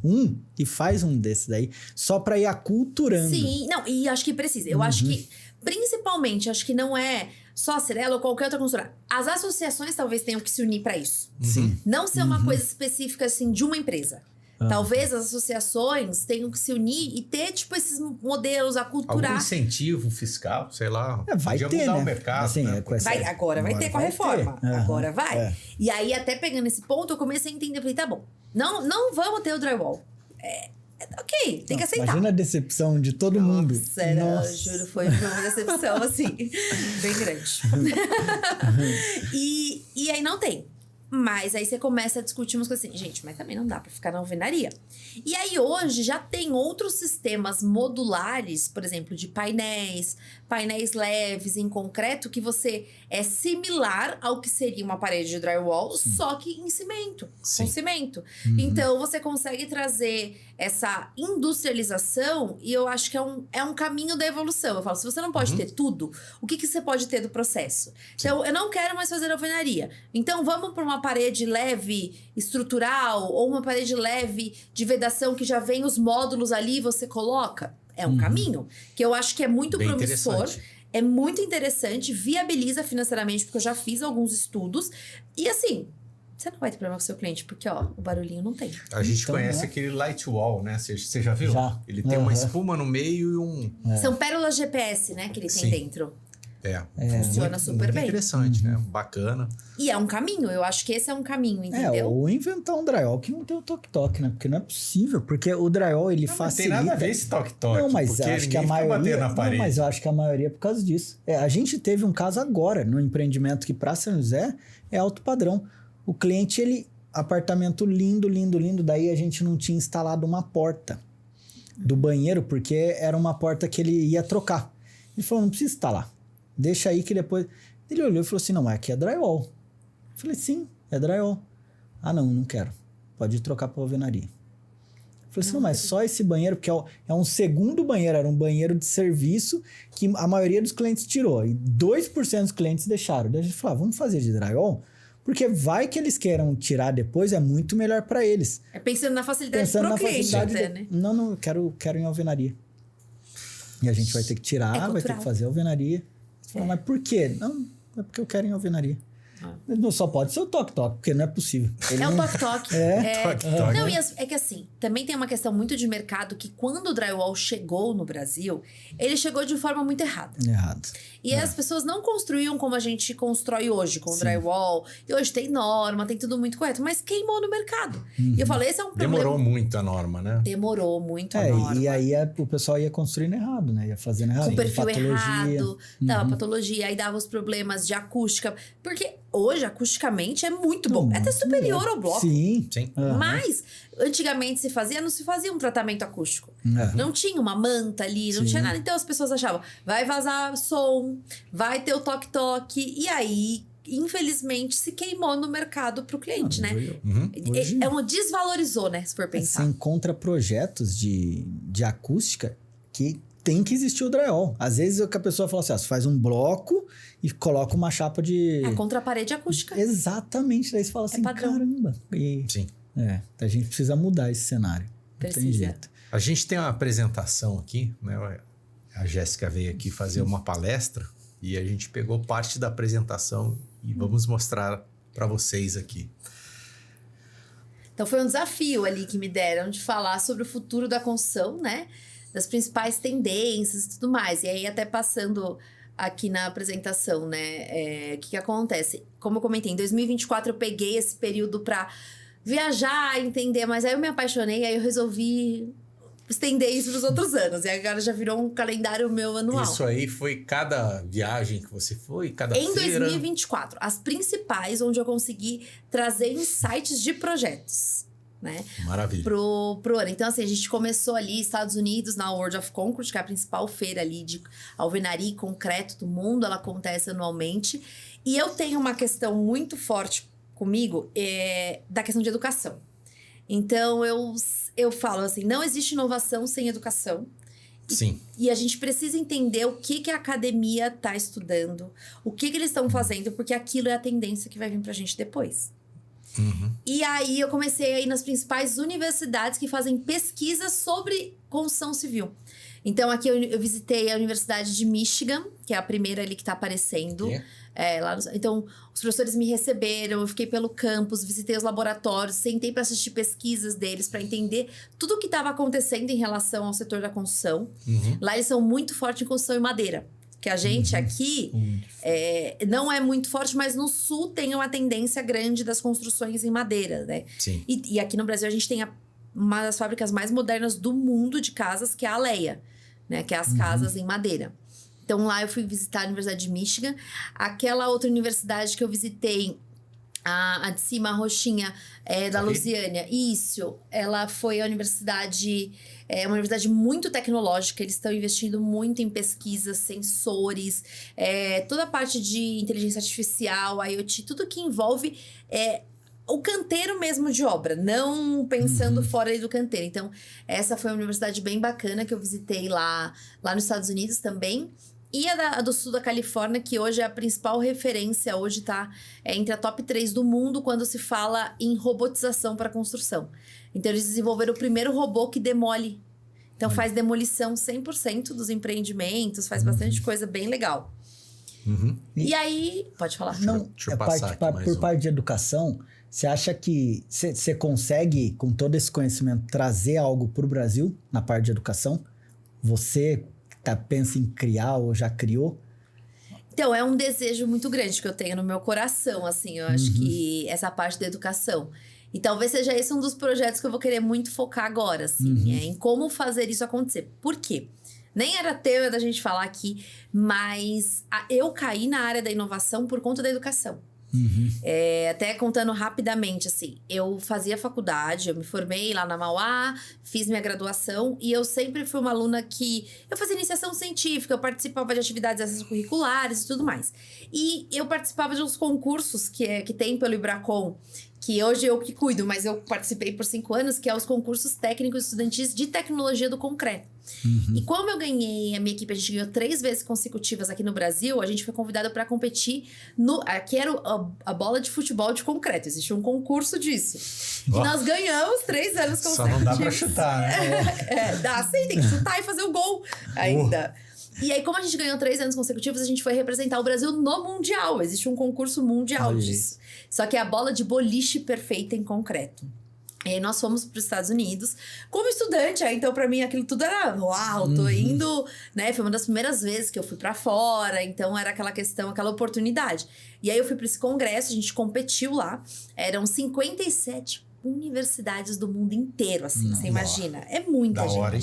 [SPEAKER 3] e faz um desse daí, só para ir aculturando.
[SPEAKER 1] Sim, não, e acho que precisa. Eu acho que, principalmente, acho que não é só a Cirela ou qualquer outra construtora. As associações talvez tenham que se unir para isso.
[SPEAKER 3] Sim.
[SPEAKER 1] Não ser uma coisa específica, assim, de uma empresa. Talvez as associações tenham que se unir e ter, tipo, esses modelos, aculturar.
[SPEAKER 2] Algum incentivo fiscal, sei lá.
[SPEAKER 3] Vai ter,
[SPEAKER 2] mudar
[SPEAKER 3] né?
[SPEAKER 2] o mercado.
[SPEAKER 3] Assim,
[SPEAKER 2] né?
[SPEAKER 1] Agora vai ter com a reforma. Agora vai. E aí, até pegando esse ponto, eu comecei a entender. Eu falei, tá bom, não vamos ter o drywall. Ok, tem que aceitar.
[SPEAKER 3] Imagina a decepção de todo mundo.
[SPEAKER 1] Nossa, juro, foi uma decepção, assim, bem grande. E aí não tem. Mas aí você começa a discutir umas coisas assim, gente, mas também não dá pra ficar na alvenaria. E aí hoje já tem outros sistemas modulares, por exemplo, de painéis leves em concreto, que você é similar ao que seria uma parede de drywall, só que em cimento, com cimento. Então você consegue trazer essa industrialização e eu acho que é um caminho da evolução. Eu falo, se você não pode ter tudo, o que você pode ter do processo? Então, eu não quero mais fazer alvenaria. Então, vamos para uma parede leve estrutural ou uma parede leve de vedação que já vem os módulos ali e você coloca. É um caminho que eu acho que é muito
[SPEAKER 2] bem
[SPEAKER 1] promissor. É muito interessante, viabiliza financeiramente, porque eu já fiz alguns estudos. E assim, você não vai ter problema com o seu cliente, porque ó, o barulhinho não tem.
[SPEAKER 2] A gente conhece aquele light wall, né? Você já viu?
[SPEAKER 3] Já.
[SPEAKER 2] Ele tem uma espuma no meio e um...
[SPEAKER 1] São pérolas GPS, né, que ele tem dentro. Funciona super
[SPEAKER 2] muito
[SPEAKER 1] bem.
[SPEAKER 2] Interessante, né? Bacana.
[SPEAKER 1] E é um caminho, eu acho que esse é um caminho, entendeu?
[SPEAKER 3] Ou inventar um drywall que não tem o toque-toque, né? Porque não é possível, porque o drywall, ele facilita...
[SPEAKER 2] Não tem nada a ver esse toque-toque.
[SPEAKER 3] Não, mas eu acho que a maioria...
[SPEAKER 2] Na parede.
[SPEAKER 3] Não, mas eu acho que a maioria é por causa disso. A gente teve um caso agora, no empreendimento que pra São José é alto padrão. O cliente, apartamento lindo, daí a gente não tinha instalado uma porta do banheiro, porque era uma porta que ele ia trocar. Ele falou, não precisa instalar. Deixa aí que depois... Ele olhou e falou assim, não, mas aqui é drywall. Eu falei, sim, é drywall. Ah, não quero. Pode trocar para alvenaria. Eu falei assim, não, mas só esse banheiro, porque é um segundo banheiro, era um banheiro de serviço que a maioria dos clientes tirou. E 2% dos clientes deixaram. Daí a gente falou, vamos fazer de drywall? Porque vai que eles queiram tirar depois, é muito melhor para eles.
[SPEAKER 1] É pensando na facilidade pro cliente, né?
[SPEAKER 3] Não, eu quero em alvenaria. E a gente vai ter que tirar, vai ter que fazer alvenaria. Você fala, mas por quê? Não, é porque eu quero em alvenaria. Não só pode ser o toque-toque, porque não é possível.
[SPEAKER 1] É um toque-toque.
[SPEAKER 2] Toque-toque.
[SPEAKER 1] Não, e é que assim, também tem uma questão muito de mercado que quando o drywall chegou no Brasil, ele chegou de forma muito errada. E as pessoas não construíam como a gente constrói hoje, com o drywall. E hoje tem norma, tem tudo muito correto, mas queimou no mercado. E eu falei, esse é um problema.
[SPEAKER 2] Demorou muito a norma, né?
[SPEAKER 1] Demorou muito a norma.
[SPEAKER 3] E aí o pessoal ia construindo errado, né? Ia fazendo errado.
[SPEAKER 1] Com perfil errado, dava patologia, aí dava os problemas de acústica. Porque hoje, acusticamente, é muito bom. É até superior ao bloco.
[SPEAKER 3] Sim.
[SPEAKER 1] Mas, antigamente não se fazia um tratamento acústico. Não tinha uma manta ali, não tinha nada. Então, as pessoas achavam, vai vazar som, vai ter o toque-toque. E aí, infelizmente, se queimou no mercado pro cliente, né?
[SPEAKER 3] Hoje,
[SPEAKER 1] desvalorizou, né? Se for pensar.
[SPEAKER 3] Você encontra projetos de acústica que tem que existir o drywall. Às vezes a pessoa fala assim, você faz um bloco e coloca uma chapa de...
[SPEAKER 1] contra a parede acústica.
[SPEAKER 3] Exatamente. Daí você fala assim, caramba.
[SPEAKER 2] Sim.
[SPEAKER 3] A gente precisa mudar esse cenário. Não tem jeito.
[SPEAKER 2] A gente tem uma apresentação aqui, né? A Jéssica veio aqui fazer uma palestra e a gente pegou parte da apresentação e vamos mostrar para vocês aqui.
[SPEAKER 1] Então foi um desafio ali que me deram de falar sobre o futuro da construção, né? Das principais tendências e tudo mais. E aí até passando aqui na apresentação, né? O que acontece? Como eu comentei, em 2024 eu peguei esse período para viajar, entender, mas aí eu me apaixonei, aí eu resolvi estender isso para os outros anos. E agora já virou um calendário meu anual.
[SPEAKER 2] Isso aí foi cada viagem que você foi? Cada
[SPEAKER 1] feira? Em 2024. As principais, onde eu consegui trazer insights de projetos. Né?
[SPEAKER 2] Maravilha.
[SPEAKER 1] Pro ano. Então, assim, a gente começou ali, Estados Unidos, na World of Concrete, que é a principal feira ali de alvenaria e concreto do mundo. Ela acontece anualmente. E eu tenho uma questão muito forte comigo, da questão de educação. Então, eu falo assim, não existe inovação sem educação.
[SPEAKER 2] Sim.
[SPEAKER 1] E a gente precisa entender o que a academia está estudando, o que eles estão fazendo, porque aquilo é a tendência que vai vir pra gente depois. E aí eu comecei a ir nas principais universidades que fazem pesquisas sobre construção civil. Então aqui eu visitei a Universidade de Michigan, que é a primeira ali que tá aparecendo. Então, os professores me receberam, eu fiquei pelo campus, visitei os laboratórios, sentei para assistir pesquisas deles, para entender tudo o que estava acontecendo em relação ao setor da construção. Lá eles são muito fortes em construção em madeira. Que a gente aqui não é muito forte, mas no sul tem uma tendência grande das construções em madeira, né?
[SPEAKER 2] Sim.
[SPEAKER 1] E aqui no Brasil a gente tem uma das fábricas mais modernas do mundo de casas, que é a Alea, né? Que é as casas em madeira. Então, lá eu fui visitar a Universidade de Michigan. Aquela outra universidade que eu visitei, a de cima, a roxinha, da Louisiana. Isso, ela foi a universidade... É uma universidade muito tecnológica. Eles estão investindo muito em pesquisas, sensores, toda a parte de inteligência artificial, IoT, tudo que envolve... o canteiro mesmo de obra, não pensando fora aí do canteiro. Então, essa foi uma universidade bem bacana que eu visitei lá nos Estados Unidos também. E a do sul da Califórnia, que hoje é a principal referência, hoje tá entre a top 3 do mundo quando se fala em robotização para construção. Então, eles desenvolveram o primeiro robô que demole. Então, faz demolição 100% dos empreendimentos, faz bastante coisa bem legal. E aí... Pode falar.
[SPEAKER 3] Não,
[SPEAKER 2] deixa eu passar
[SPEAKER 3] por parte de educação, você acha que você consegue, com todo esse conhecimento, trazer algo para o Brasil na parte de educação? Você pensa em criar ou já criou?
[SPEAKER 1] Então, é um desejo muito grande que eu tenho no meu coração, assim. Eu acho que essa parte da educação. E talvez seja esse um dos projetos que eu vou querer muito focar agora, assim. Em como fazer isso acontecer. Por quê? Nem era tema da gente falar aqui, mas eu caí na área da inovação por conta da educação. Até contando rapidamente, assim, eu fazia faculdade, eu me formei lá na Mauá, fiz minha graduação e eu sempre fui uma aluna que... Eu fazia iniciação científica, eu participava de atividades extracurriculares e tudo mais. E eu participava de uns concursos que tem pelo Ibracon, que hoje eu que cuido, mas eu participei por 5 anos, que é os concursos técnicos estudantis de tecnologia do concreto. E como eu ganhei, a minha equipe, a gente ganhou 3 vezes consecutivas aqui no Brasil, a gente foi convidado para competir aqui era a bola de futebol de concreto, existe um concurso disso. E nós ganhamos 3 anos consecutivos.
[SPEAKER 2] Só não dá pra chutar, né?
[SPEAKER 1] Dá sim, tem que chutar e fazer o gol ainda. E aí, como a gente ganhou 3 anos consecutivos, a gente foi representar o Brasil no Mundial. Existe um concurso mundial disso. Só que é a bola de boliche perfeita em concreto. E aí, nós fomos para os Estados Unidos como estudante. Então, para mim, aquilo tudo era uau, tô indo, né? Foi uma das primeiras vezes que eu fui para fora. Então, era aquela questão, aquela oportunidade. E aí, eu fui para esse congresso, a gente competiu lá. Eram 57 universidades do mundo inteiro, assim, você imagina. É muita gente.
[SPEAKER 2] Hora,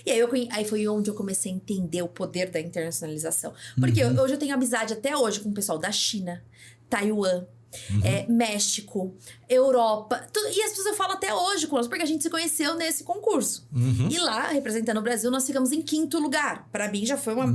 [SPEAKER 1] e aí foi onde eu comecei a entender o poder da internacionalização. Porque hoje eu tenho amizade até hoje com o pessoal da China, Taiwan, México, Europa. E as pessoas falam até hoje conosco, porque a gente se conheceu nesse concurso. E lá, representando o Brasil, nós ficamos em 5º lugar. Pra mim, já foi uma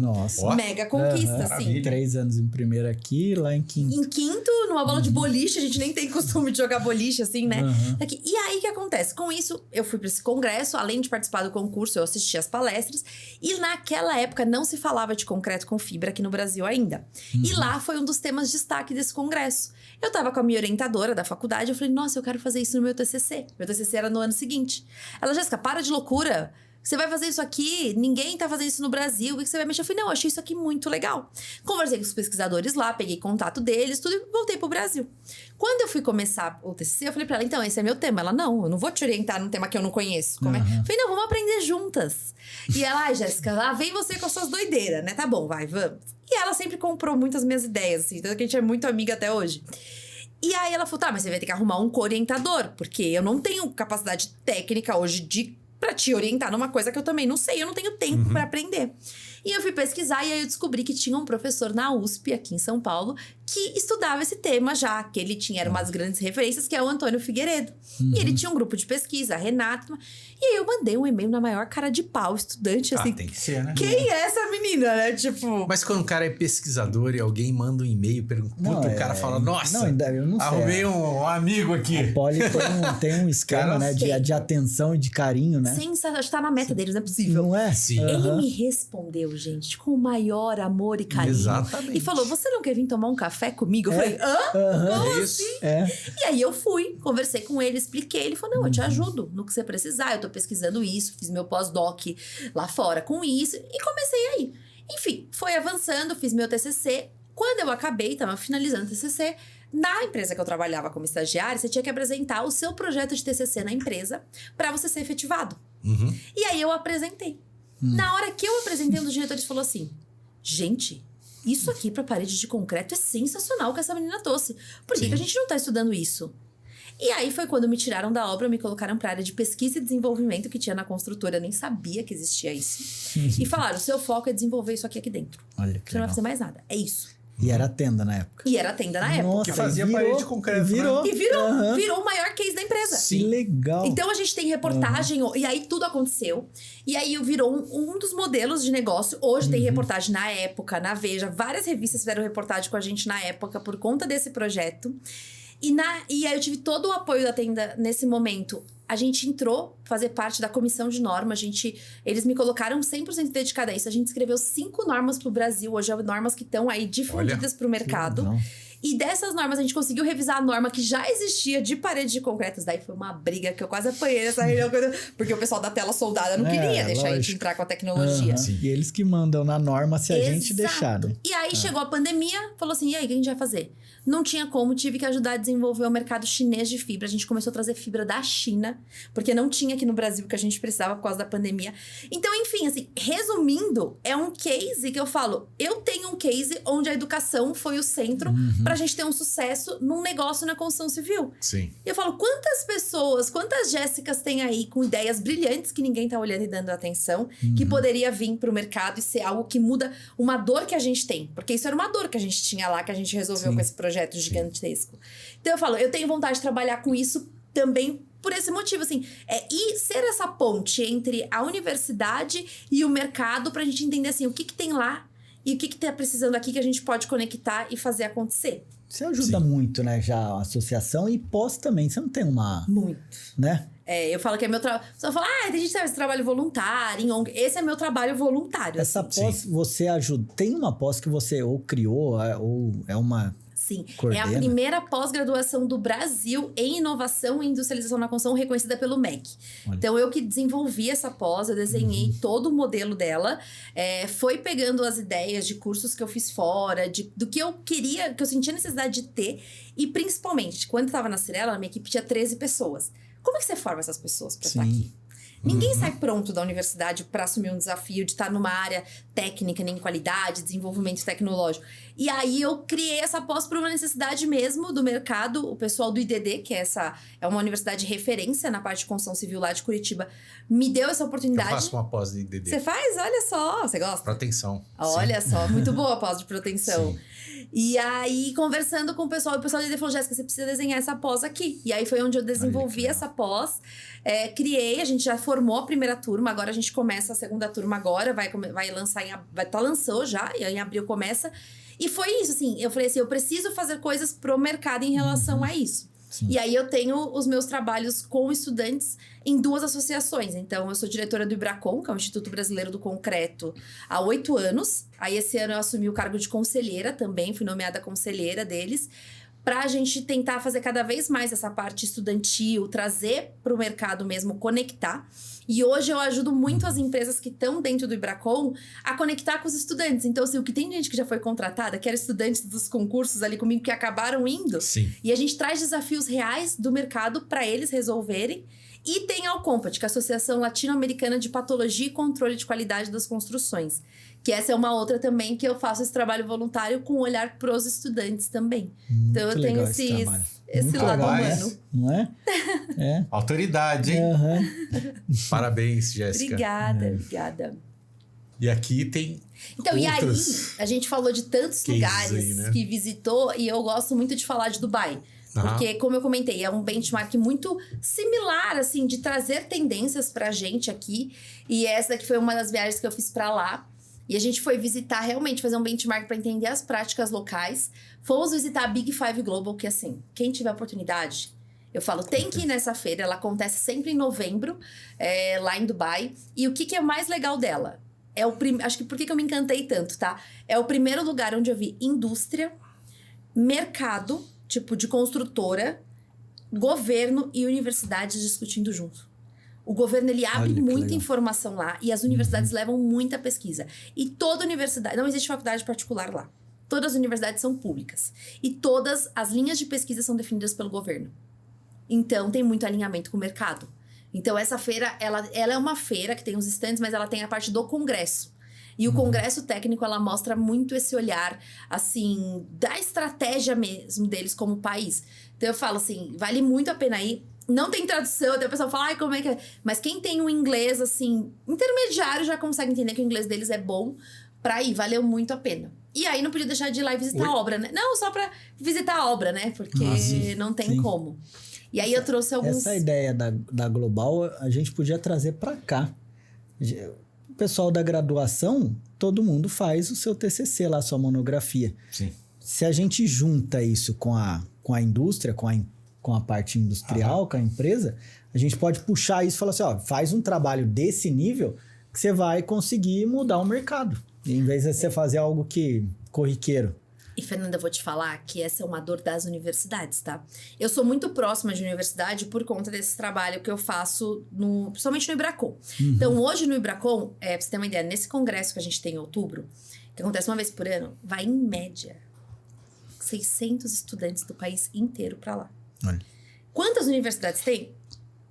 [SPEAKER 1] mega conquista, assim.
[SPEAKER 3] 3 anos em primeiro aqui, lá em 5º.
[SPEAKER 1] Em 5º, numa bola de boliche. A gente nem tem costume de jogar boliche, assim, né? Aqui. E aí, o que acontece? Com isso, eu fui pra esse congresso. Além de participar do concurso, eu assisti as palestras. E naquela época, não se falava de concreto com fibra aqui no Brasil ainda. E lá foi um dos temas de destaque desse congresso. Eu tava com a minha orientadora da faculdade, eu falei, nossa, eu quero fazer isso no meu TCC. Meu TCC era no ano seguinte. Ela, Jéssica, para de loucura. Você vai fazer isso aqui? Ninguém tá fazendo isso no Brasil. O que você vai mexer? Eu falei, não, eu achei isso aqui muito legal. Conversei com os pesquisadores lá, peguei contato deles, tudo, e voltei pro Brasil. Quando eu fui começar o TCC, eu falei pra ela, então, esse é meu tema. Ela, não, eu não vou te orientar num tema que eu não conheço. Como é? Eu falei, não, vamos aprender juntas. E ela, Jéssica, lá vem você com as suas doideiras, né? Tá bom, vai, vamos. E ela sempre comprou muitas minhas ideias, assim, tanto que a gente é muito amiga até hoje. E aí ela falou, tá, mas você vai ter que arrumar um co-orientador, porque eu não tenho capacidade técnica hoje pra te orientar numa coisa que eu também não sei, eu não tenho tempo pra aprender. E eu fui pesquisar e aí eu descobri que tinha um professor na USP, aqui em São Paulo, que estudava esse tema já, que ele era umas grandes referências, que é o Antônio Figueiredo. E ele tinha um grupo de pesquisa, a Renata. E aí eu mandei um e-mail na maior cara de pau, estudante, assim.
[SPEAKER 2] Tem que ser, né?
[SPEAKER 1] Quem é essa menina, né? Tipo...
[SPEAKER 2] Mas quando o cara é pesquisador e alguém manda um e-mail, pergunta, o cara fala, nossa,
[SPEAKER 3] eu não sei.
[SPEAKER 2] Arrumei um amigo aqui.
[SPEAKER 3] A Poli tem um esquema, né? De atenção e de carinho, né?
[SPEAKER 1] Sensacional, está na meta deles, não é possível.
[SPEAKER 3] Não é?
[SPEAKER 2] Sim.
[SPEAKER 1] Ele me respondeu, gente, com o maior amor e carinho.
[SPEAKER 2] Exatamente.
[SPEAKER 1] E falou, você não quer vir tomar um café comigo? Eu falei,
[SPEAKER 2] É isso.
[SPEAKER 1] E aí eu fui, conversei com ele, expliquei. Ele falou, não, eu te ajudo no que você precisar. Eu tô pesquisando isso, fiz meu pós-doc lá fora com isso. E comecei aí. Enfim, foi avançando, fiz meu TCC. Quando eu acabei, estava finalizando o TCC, na empresa que eu trabalhava como estagiária, você tinha que apresentar o seu projeto de TCC na empresa para você ser efetivado. E aí eu apresentei. Na hora que eu apresentei, um dos diretores falou assim: gente, isso aqui para parede de concreto é sensacional que essa menina trouxe. Por que a gente não tá estudando isso? E aí foi quando me tiraram da obra, me colocaram para a área de pesquisa e desenvolvimento que tinha na construtora. Eu nem sabia que existia isso. E falaram: o seu foco é desenvolver isso aqui dentro.
[SPEAKER 3] Olha que
[SPEAKER 1] você não vai fazer mais nada. É isso.
[SPEAKER 3] E era tenda na época.
[SPEAKER 1] Nossa,
[SPEAKER 2] que fazia parede de concreto.
[SPEAKER 3] Virou.
[SPEAKER 1] E virou o maior case da empresa.
[SPEAKER 3] Sim. Que legal.
[SPEAKER 1] Então a gente tem reportagem, e aí tudo aconteceu. E aí virou um dos modelos de negócio. Hoje tem reportagem na Época, na Veja. Várias revistas fizeram reportagem com a gente na época por conta desse projeto. E aí eu tive todo o apoio da tenda nesse momento. A gente entrou fazer parte da comissão de norma. Eles me colocaram 100% dedicada a isso. A gente escreveu 5 normas pro Brasil. Hoje normas que estão aí difundidas pro mercado. E dessas normas, a gente conseguiu revisar a norma que já existia de parede de concreto. Daí foi uma briga que eu quase apanhei nessa reunião. Porque o pessoal da tela soldada não queria deixar a gente entrar com a tecnologia.
[SPEAKER 3] E eles que mandam na norma se a gente deixar, né?
[SPEAKER 1] E aí chegou a pandemia, falou assim: e aí, o que a gente vai fazer? Não tinha como, tive que ajudar a desenvolver o mercado chinês de fibra. A gente começou a trazer fibra da China, porque não tinha aqui no Brasil o que a gente precisava por causa da pandemia. Então, enfim, assim, resumindo, é um case que eu falo, eu tenho um case onde a educação foi o centro pra gente ter um sucesso num negócio na construção civil.
[SPEAKER 2] Sim.
[SPEAKER 1] E eu falo, quantas pessoas, quantas Jéssicas tem aí com ideias brilhantes que ninguém tá olhando e dando atenção, que poderia vir pro mercado e ser algo que muda uma dor que a gente tem. Porque isso era uma dor que a gente tinha lá, que a gente resolveu com esse projeto gigantesco. Então eu falo, eu tenho vontade de trabalhar com isso também por esse motivo, assim. E ser essa ponte entre a universidade e o mercado pra gente entender, assim, o que tem lá e o que tá precisando aqui que a gente pode conectar e fazer acontecer.
[SPEAKER 3] Você ajuda muito, né, já a associação e pós também. Você não tem uma...
[SPEAKER 1] Muito.
[SPEAKER 3] Né?
[SPEAKER 1] Eu falo que é meu trabalho. Só fala, tem gente que faz trabalho voluntário, em ONG. Esse é meu trabalho voluntário.
[SPEAKER 3] Essa pós, você ajuda... Tem uma pós que você ou criou, ou é uma...
[SPEAKER 1] Sim,
[SPEAKER 3] coordena.
[SPEAKER 1] É a primeira pós-graduação do Brasil em inovação e industrialização na construção reconhecida pelo MEC. Olha. Então, eu que desenvolvi essa pós, eu desenhei todo o modelo dela, foi pegando as ideias de cursos que eu fiz fora, do que eu queria, que eu sentia necessidade de ter, e principalmente, quando eu estava na Cirela, a minha equipe tinha 13 pessoas. Como é que você forma essas pessoas para estar aqui? Ninguém sai pronto da universidade para assumir um desafio de estar numa área técnica, nem qualidade, desenvolvimento tecnológico. E aí eu criei essa pós por uma necessidade mesmo do mercado. O pessoal do IDD, que é uma universidade de referência na parte de construção civil lá de Curitiba, me deu essa oportunidade.
[SPEAKER 2] Eu faço uma pós de IDD.
[SPEAKER 1] Você faz? Olha só, você gosta?
[SPEAKER 2] Proteção.
[SPEAKER 1] Olha só, muito boa a pós de proteção. Sim. E aí, conversando com o pessoal do IDD falou, Jéssica, você precisa desenhar essa pós aqui. E aí foi onde eu desenvolvi essa pós. Criei, a gente já formou a primeira turma, agora a gente começa a segunda turma agora, vai lançar lançou já, e aí em abril começa. E foi isso, assim, eu falei assim, eu preciso fazer coisas pro mercado em relação a isso. Sim. E aí eu tenho os meus trabalhos com estudantes em 2 associações. Então, eu sou diretora do IBRACON, que é o Instituto Brasileiro do Concreto, há 8 anos. Aí esse ano eu assumi o cargo de conselheira também, fui nomeada conselheira deles, para a gente tentar fazer cada vez mais essa parte estudantil, trazer para o mercado mesmo, conectar. E hoje eu ajudo muito as empresas que estão dentro do IBRACON a conectar com os estudantes. Então, assim, o que tem gente que já foi contratada, que era estudantes dos concursos ali comigo, que acabaram indo.
[SPEAKER 2] Sim.
[SPEAKER 1] E a gente traz desafios reais do mercado para eles resolverem. E tem a Alcompat, que é a Associação Latino-Americana de Patologia e Controle de Qualidade das Construções. Que essa é uma outra também que eu faço esse trabalho voluntário com olhar para os estudantes também. Então, eu tenho esse lado humano.
[SPEAKER 3] Não é?
[SPEAKER 2] Autoridade, hein? Parabéns, Jéssica.
[SPEAKER 1] Obrigada.
[SPEAKER 2] E aqui tem
[SPEAKER 1] Então, e aí, a gente falou de tantos lugares aí, né? Que visitou, e eu gosto muito de falar de Dubai. Porque, como eu comentei, é um benchmark muito similar, assim, de trazer tendências pra gente aqui. E essa daqui foi uma das viagens que eu fiz pra lá. E a gente foi visitar, realmente, fazer um benchmark para entender as práticas locais. Fomos visitar a Big Five Global, que assim, quem tiver oportunidade, eu falo, tem que ir nessa feira. Ela acontece sempre em novembro, lá em Dubai. E o que é mais legal dela? Acho que por que eu me encantei tanto, tá? É o primeiro lugar onde eu vi indústria, mercado, tipo de construtora, governo e universidades discutindo junto. O governo, ele abre muita informação lá e as universidades levam muita pesquisa. E toda universidade... Não existe faculdade particular lá. Todas as universidades são públicas. E todas as linhas de pesquisa são definidas pelo governo. Então, tem muito alinhamento com o mercado. Então, essa feira, ela é uma feira que tem os stands, mas ela tem a parte do congresso. E o congresso técnico, ela mostra muito esse olhar, assim, da estratégia mesmo deles como país. Então, eu falo assim, vale muito a pena ir. Não tem tradução, até o pessoal fala, como é que é? Mas quem tem um inglês, assim, intermediário já consegue entender que o inglês deles é bom pra ir, valeu muito a pena. E aí não podia deixar de ir lá e visitar a obra, né? Não, só pra visitar a obra, né? Porque não tem como. E aí eu trouxe alguns...
[SPEAKER 3] Essa ideia da Global, a gente podia trazer pra cá. O pessoal da graduação, todo mundo faz o seu TCC lá, sua monografia.
[SPEAKER 2] Sim.
[SPEAKER 3] Se a gente junta isso com a indústria, com a parte industrial, com a empresa, a gente pode puxar isso e falar assim, faz um trabalho desse nível que você vai conseguir mudar o mercado. Em vez de você fazer algo corriqueiro.
[SPEAKER 1] E, Fernanda, eu vou te falar que essa é uma dor das universidades, tá? Eu sou muito próxima de universidade por conta desse trabalho que eu faço, principalmente no Ibracon. Então, hoje no Ibracon, pra você ter uma ideia, nesse congresso que a gente tem em outubro, que acontece uma vez por ano, vai em média 600 estudantes do país inteiro para lá.
[SPEAKER 3] Olha.
[SPEAKER 1] Quantas universidades tem?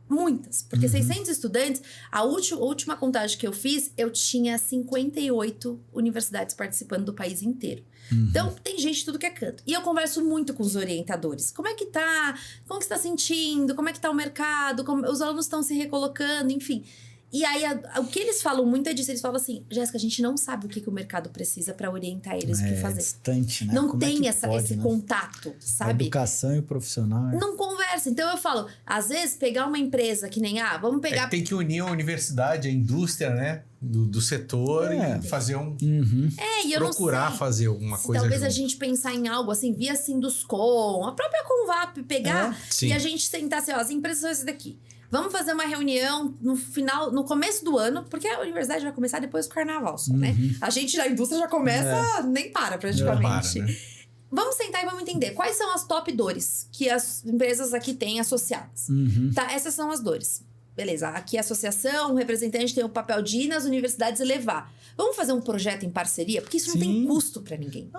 [SPEAKER 1] Muitas. Porque 600 estudantes, a última contagem que eu fiz, eu tinha 58 universidades participando do país inteiro. Então, tem gente de tudo que é canto. E eu converso muito com os orientadores. Como é que tá? Como que você tá sentindo? Como é que tá o mercado? Os alunos estão se recolocando, enfim. E aí, o que eles falam muito é disso. Eles falam assim, Jéssica, a gente não sabe o que o mercado precisa para orientar eles o que fazer.
[SPEAKER 3] É distante, né?
[SPEAKER 1] Não
[SPEAKER 3] Como
[SPEAKER 1] tem
[SPEAKER 3] pode,
[SPEAKER 1] esse
[SPEAKER 3] né?
[SPEAKER 1] contato, sabe?
[SPEAKER 3] A educação e o profissional.
[SPEAKER 1] Não conversa. Então, eu falo, às vezes, pegar uma empresa que nem, vamos pegar...
[SPEAKER 2] tem que unir a universidade, a indústria, né? Do setor e fazer
[SPEAKER 1] e eu
[SPEAKER 2] procurar
[SPEAKER 1] não sei
[SPEAKER 2] fazer alguma coisa
[SPEAKER 1] talvez
[SPEAKER 2] junto.
[SPEAKER 1] A gente pensar em algo assim, via Sinduscom, a própria Convap, pegar e a gente sentar assim, as empresas são essas daqui. Vamos fazer uma reunião no começo do ano, porque a universidade vai começar depois do carnaval só, né? A gente da indústria já começa, nem para praticamente.
[SPEAKER 2] Não para, né?
[SPEAKER 1] Vamos sentar e vamos entender quais são as top dores que as empresas aqui têm associadas. Tá, essas são as dores. Beleza, aqui a associação, o representante tem o papel de ir nas universidades e levar. Vamos fazer um projeto em parceria? Porque isso não tem custo pra ninguém.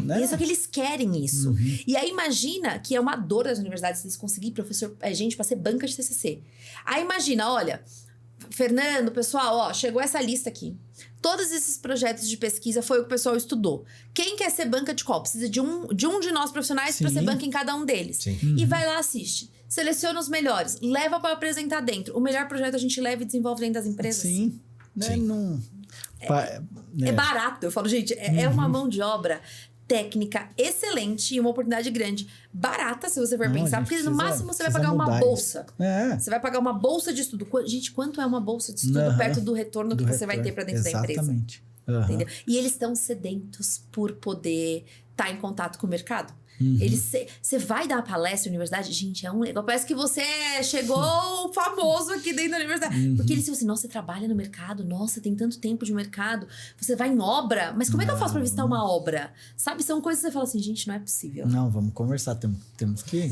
[SPEAKER 3] Né?
[SPEAKER 1] Só que eles querem isso. E aí imagina que é uma dor das universidades eles conseguirem gente pra ser banca de TCC. Aí imagina, olha, Fernando, pessoal, chegou essa lista aqui. Todos esses projetos de pesquisa foi o que o pessoal estudou. Quem quer ser banca de qual? Precisa de um de nós profissionais para ser banca em cada um deles. E vai lá, assiste. Seleciona os melhores. Leva para apresentar dentro. O melhor projeto a gente leva e desenvolve dentro das empresas.
[SPEAKER 3] Sim. Né? Não...
[SPEAKER 1] É barato. Eu falo, gente, é uma mão de obra técnica excelente e uma oportunidade grande. Barata, se você for pensar. Porque no máximo você vai pagar uma bolsa. Você vai pagar uma bolsa de estudo. Gente, quanto é uma bolsa de estudo perto do retorno que você vai ter para dentro da empresa?
[SPEAKER 3] Exatamente.
[SPEAKER 1] Entendeu? E eles estão sedentos por poder estar em contato com o mercado. Você vai dar uma palestra na universidade, gente, é um legal. Parece que você chegou famoso aqui dentro da universidade. Porque eles falam assim, nossa, você trabalha no mercado, nossa, tem tanto tempo de mercado. Você vai em obra, mas como é que eu faço pra visitar uma obra? Sabe, são coisas que você fala assim, gente, não é possível.
[SPEAKER 3] Não, vamos conversar, temos que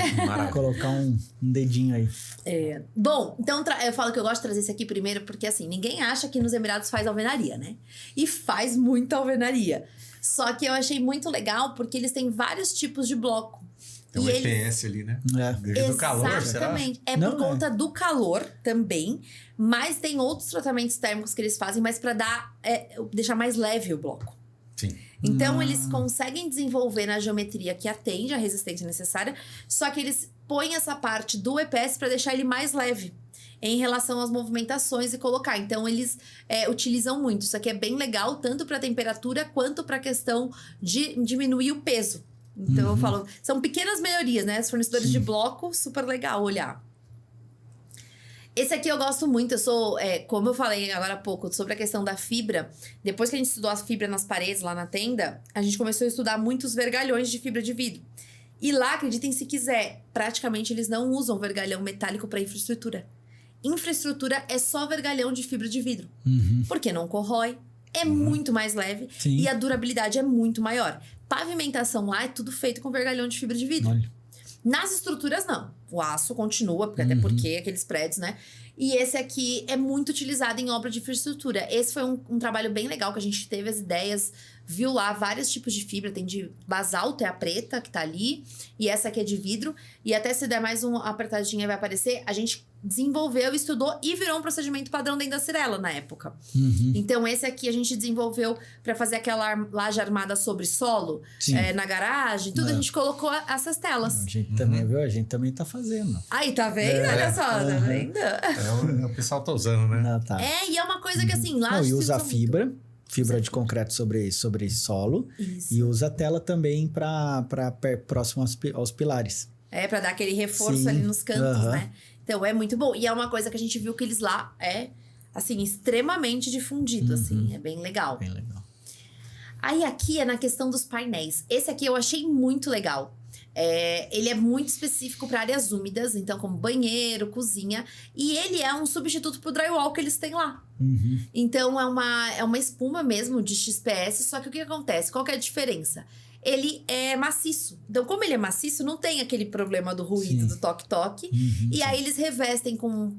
[SPEAKER 3] colocar um dedinho aí.
[SPEAKER 1] Bom, então eu falo que eu gosto de trazer isso aqui primeiro, porque assim, ninguém acha que nos Emirados faz alvenaria, né? E faz muita alvenaria. Só que eu achei muito legal porque eles têm vários tipos de bloco.
[SPEAKER 2] Tem um EPS ali, né? Devido ao calor, será?
[SPEAKER 1] Exatamente. Por conta do calor também. Mas tem outros tratamentos térmicos que eles fazem, mas para deixar mais leve o bloco.
[SPEAKER 2] Sim.
[SPEAKER 1] Então, eles conseguem desenvolver na geometria que atende a resistência necessária. Só que eles põem essa parte do EPS para deixar ele mais leve em relação às movimentações e colocar. Então, eles utilizam muito. Isso aqui é bem legal, tanto para a temperatura quanto para a questão de diminuir o peso. Então, eu falo, são pequenas melhorias, né? Os fornecedores de bloco, super legal olhar. Esse aqui eu gosto muito. Eu sou, como eu falei agora há pouco, sobre a questão da fibra. Depois que a gente estudou a fibra nas paredes lá na tenda, a gente começou a estudar muitos vergalhões de fibra de vidro. E lá, acreditem se quiser, praticamente eles não usam vergalhão metálico para infraestrutura. Infraestrutura é só vergalhão de fibra de vidro. Porque não corrói, é muito mais leve e a durabilidade é muito maior. Pavimentação lá é tudo feito com vergalhão de fibra de vidro. Nas estruturas, não. O aço continua, até porque aqueles prédios, né? E esse aqui é muito utilizado em obra de infraestrutura. Esse foi um trabalho bem legal, que a gente teve as ideias, viu lá vários tipos de fibra. Tem de basalto, é a preta que tá ali. E essa aqui é de vidro. E até se der mais uma apertadinha vai aparecer. A gente desenvolveu, estudou e virou um procedimento padrão dentro da Cyrela na época. Então, esse aqui a gente desenvolveu para fazer aquela laje armada sobre solo, na garagem, tudo. A gente colocou essas telas.
[SPEAKER 3] A gente também, viu? A gente também tá fazendo.
[SPEAKER 1] Aí, tá vendo? Olha só, tá vendo?
[SPEAKER 2] O pessoal tá usando, né?
[SPEAKER 3] Não, tá.
[SPEAKER 1] E é uma coisa que assim, lá...
[SPEAKER 3] E usa fibra de concreto sobre solo.
[SPEAKER 1] Isso.
[SPEAKER 3] E usa tela também para próximo aos pilares.
[SPEAKER 1] Para dar aquele reforço ali nos cantos, né? Então, é muito bom. E é uma coisa que a gente viu que eles lá assim, extremamente difundido, assim. É bem legal.
[SPEAKER 3] Bem legal.
[SPEAKER 1] Aí, aqui é na questão dos painéis. Esse aqui eu achei muito legal. Ele é muito específico para áreas úmidas, então como banheiro, cozinha. E ele é um substituto pro drywall que eles têm lá. Então, é uma espuma mesmo de XPS, só que o que acontece? Qual que é a diferença? Ele é maciço. Então, como ele é maciço, não tem aquele problema do ruído, do toque-toque. E aí, eles revestem com